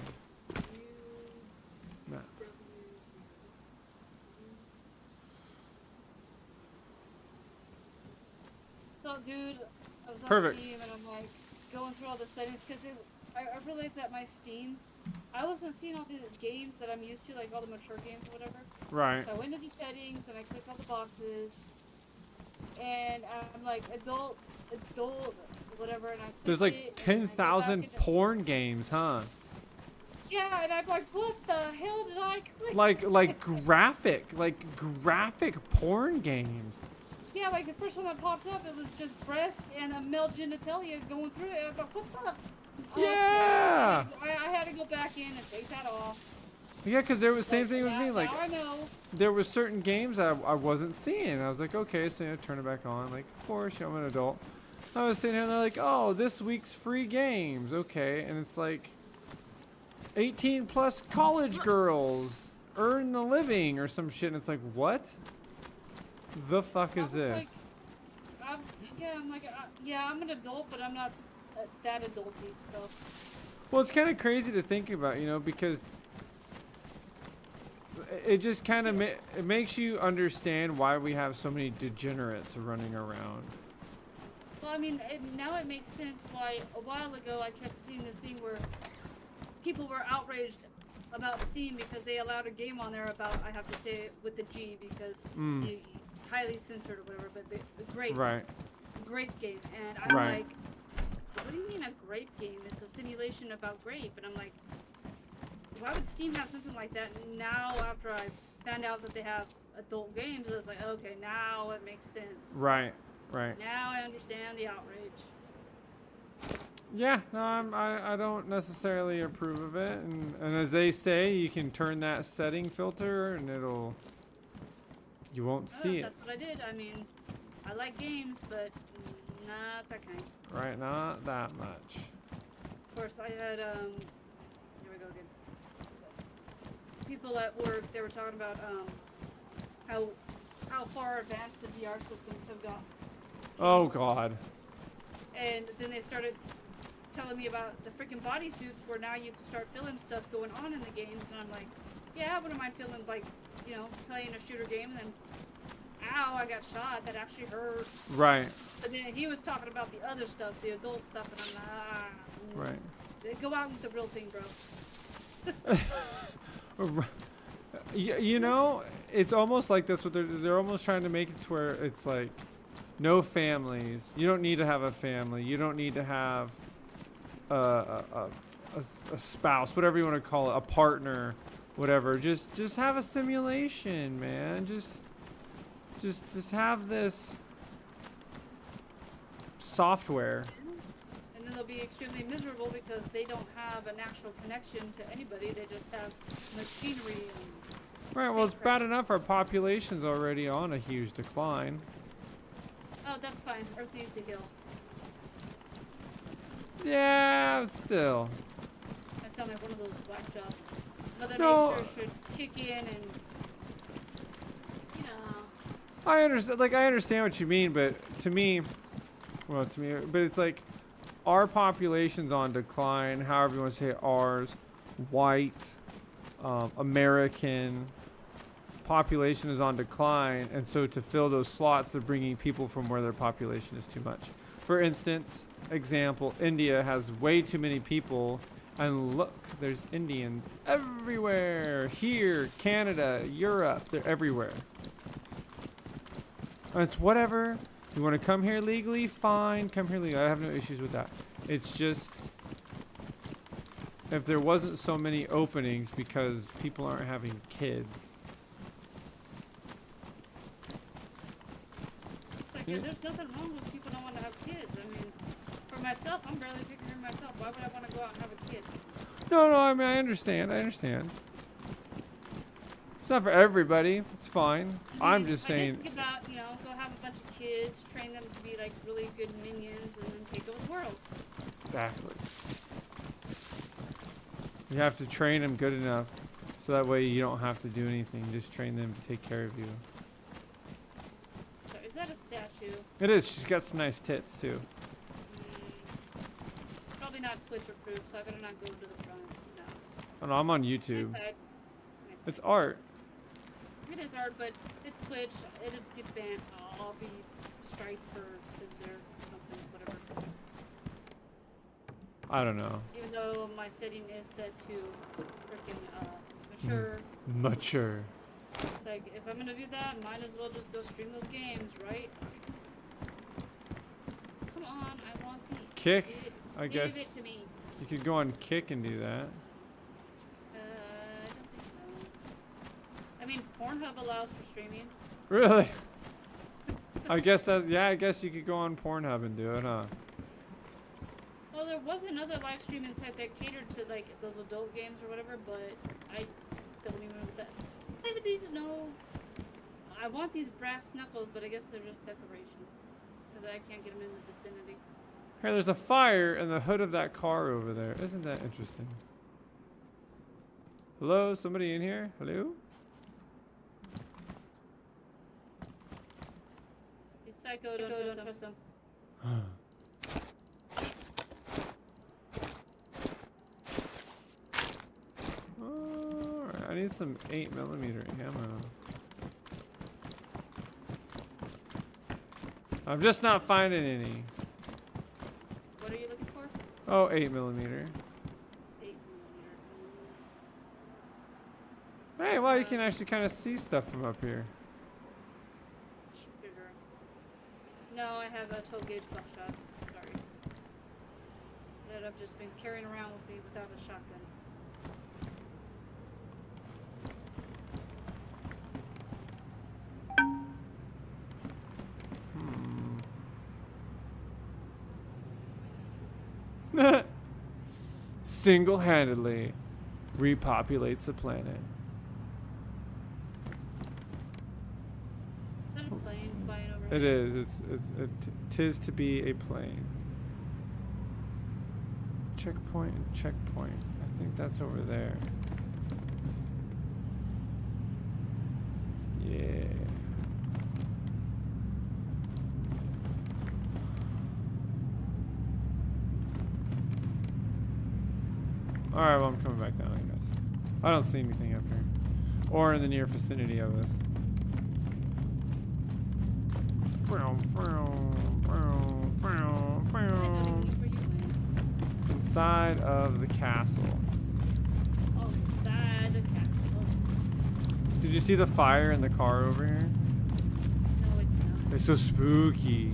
Map. So, dude, I was on Perfect. Steam and I'm like going through all the settings because I realized that my Steam, I wasn't seeing all the games that I'm used to, like all the mature games or whatever. Right. So I went to the settings and I clicked all the boxes, and I'm like adult, whatever, and I clicked There's it, like and I go back 10,000 into- porn games, huh? Yeah, and I'm like, what the hell did I click? Like graphic porn games. Yeah, like the first one that popped up, it was just breasts and a male genitalia going through it. I thought, what the? Yeah. Okay. I had to go back in and take that off. Yeah, because there was same thing with me. Now Like, I know. there was certain games I wasn't seeing. I was like, okay, so turn it back on. Like, of course, I'm an adult. I was sitting here and they're like, oh, this week's free games. Okay, and it's like 18 plus college girls earn a living or some shit. And it's like, what? The fuck is this? Like, I'm an adult, but I'm not that adulty. So. Well, it's kind of crazy to think about, because it just kind of it makes you understand why we have so many degenerates running around. Well, I mean, now it makes sense why a while ago I kept seeing this thing where people were outraged about Steam because they allowed a game on there about, I have to say it with the G because it's highly censored or whatever, but the great game. And I'm like, what do you mean a grape game? It's a simulation about grape. And I'm like, why would Steam have something like that? And now after I found out that they have adult games, I was like, okay, now it makes sense. Right. Now I understand the outrage. Yeah, no, I don't necessarily approve of it, and as they say, you can turn that setting filter, and you won't see it. That's what I did. I mean, I like games, but not that kind. Right, not that much. Of course, I had here we go again. People at work, they were talking about how far advanced the VR systems have got. Oh God. And then they started telling me about the freaking bodysuits where now you can start feeling stuff going on in the games, and I'm like, yeah, I wouldn't mind feeling like, playing a shooter game and then, ow, I got shot, that actually hurt. Right. But then he was talking about the other stuff, the adult stuff, and I'm like, Right. Go out with the real thing, bro. It's almost like that's what they're almost trying to make it to where it's like, no families. You don't need to have a family. You don't need to have a spouse, whatever you want to call it, a partner, whatever. Just have a simulation, man. Just have this software. And then they'll be extremely miserable because they don't have an actual connection to anybody. They just have machinery and... Right, well, it's bad enough our population's already on a huge decline. Oh, that's fine. Earth needs to heal. Yeah, still. I sound like one of those whack jobs. Mother No. Nature should kick in and, I understand what you mean, but to me, but it's like our population's on decline, however you want to say it, ours, white, American population is on decline, and so to fill those slots, they're bringing people from where their population is too much. For instance, India has way too many people, and look, there's Indians everywhere. Here, Canada, Europe, they're everywhere. And it's whatever. You want to come here legally? Fine, come here legally. I have no issues with that. It's just, if there wasn't so many openings because people aren't having kids. Yeah, there's nothing wrong with people don't want to have kids. I mean, for myself, I'm barely taking care of myself. Why would I want to go out and have a kid? No, I mean, I understand. It's not for everybody. It's fine. I'm just saying. Think about, go have a bunch of kids, train them to be like really good minions, and then take over the world. Exactly. You have to train them good enough so that way you don't have to do anything. Just train them to take care of you. So is that a statue? It is. She's got some nice tits too. Probably not Twitch approved, so I better not go to the front. No. Oh no, I'm on YouTube. Nice side. It's art. It is art, but it's Twitch. It'll get banned. I'll be striked for censor something, whatever. I don't know. Even though my setting is set to freaking mature. Mature. It's like, if I'm gonna do that, might as well just go stream those games, right? Come on, I want the... Kick? I guess Give it to me. you could go on Kick and do that. I don't think so. I mean, Pornhub allows for streaming. Really? I guess that, yeah, I guess you could go on Pornhub and do it, huh? Well, there was another live stream inside that catered to like those adult games or whatever, but I don't even know what that. I even need to know. I want these brass knuckles, but I guess they're just decoration because I can't get them in the vicinity. Hey, there's a fire in the hood of that car over there. Isn't that interesting? Hello, somebody in here? Hello? He's psycho, don't trust him. Alright, I need some 8mm ammo. I'm just not finding any. What are you looking for? Oh, 8mm. 8mm. Hey, well, you can actually kind of see stuff from up here. Sugar. No, I have 12 gauge buckshots. Sorry. That I've just been carrying around with me without a shotgun. Single-handedly repopulates the planet. Is that a plane flying over It here? is. Tis to be a plane. Checkpoint and checkpoint. I think that's over there. Yeah. Alright, well, I'm coming back down, I guess. I don't see anything up here. Or in the near vicinity of us. Inside of the castle. Oh, inside the castle. Did you see the fire in the car over here? No, it's not. It's so spooky.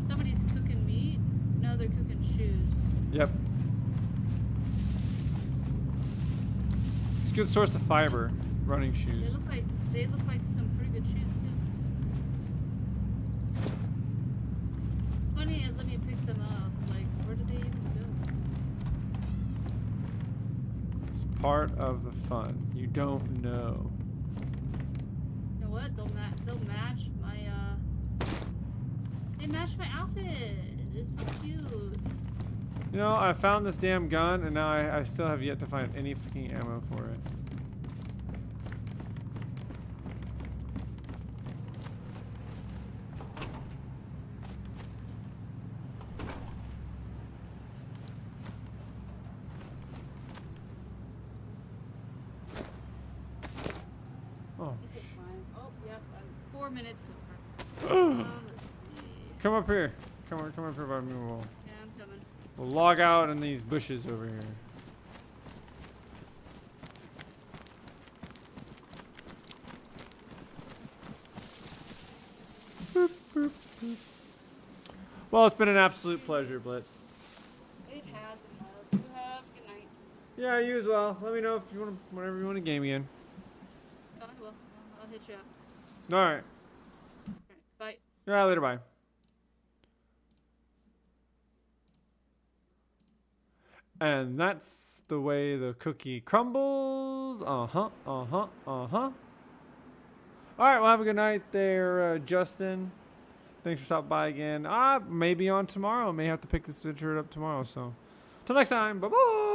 Somebody's cooking meat. No, they're cooking shoes. Yep. It's a good source of fiber, running shoes. They look like some pretty good shoes too. Funny, let me pick them up. Like, where did they even go? It's part of the fun. You don't know. You know what? They'll match my They match my outfit. It's so cute. You know, I found this damn gun, and now I still have yet to find any fucking ammo for it. Oh. Is it fine? Oh, yep. I'm 4 minutes over. Let's see. Come up here. Come up here by me. Yeah, I'm coming. We'll log out in these bushes over here. Boop, boop, boop. Well, it's been an absolute pleasure, Blitz. It has. You have. Good night. Yeah, you as well. Let me know if you want to, whenever you want to game again. Oh, I will. I'll hit you up. All right. Alright, bye. Yeah, later. Bye. And that's the way the cookie crumbles. Uh-huh, uh-huh, uh-huh. All right, well, have a good night there, Justin. Thanks for stopping by again. Maybe on tomorrow. May have to pick this picture up tomorrow, so. Till next time, bye-bye.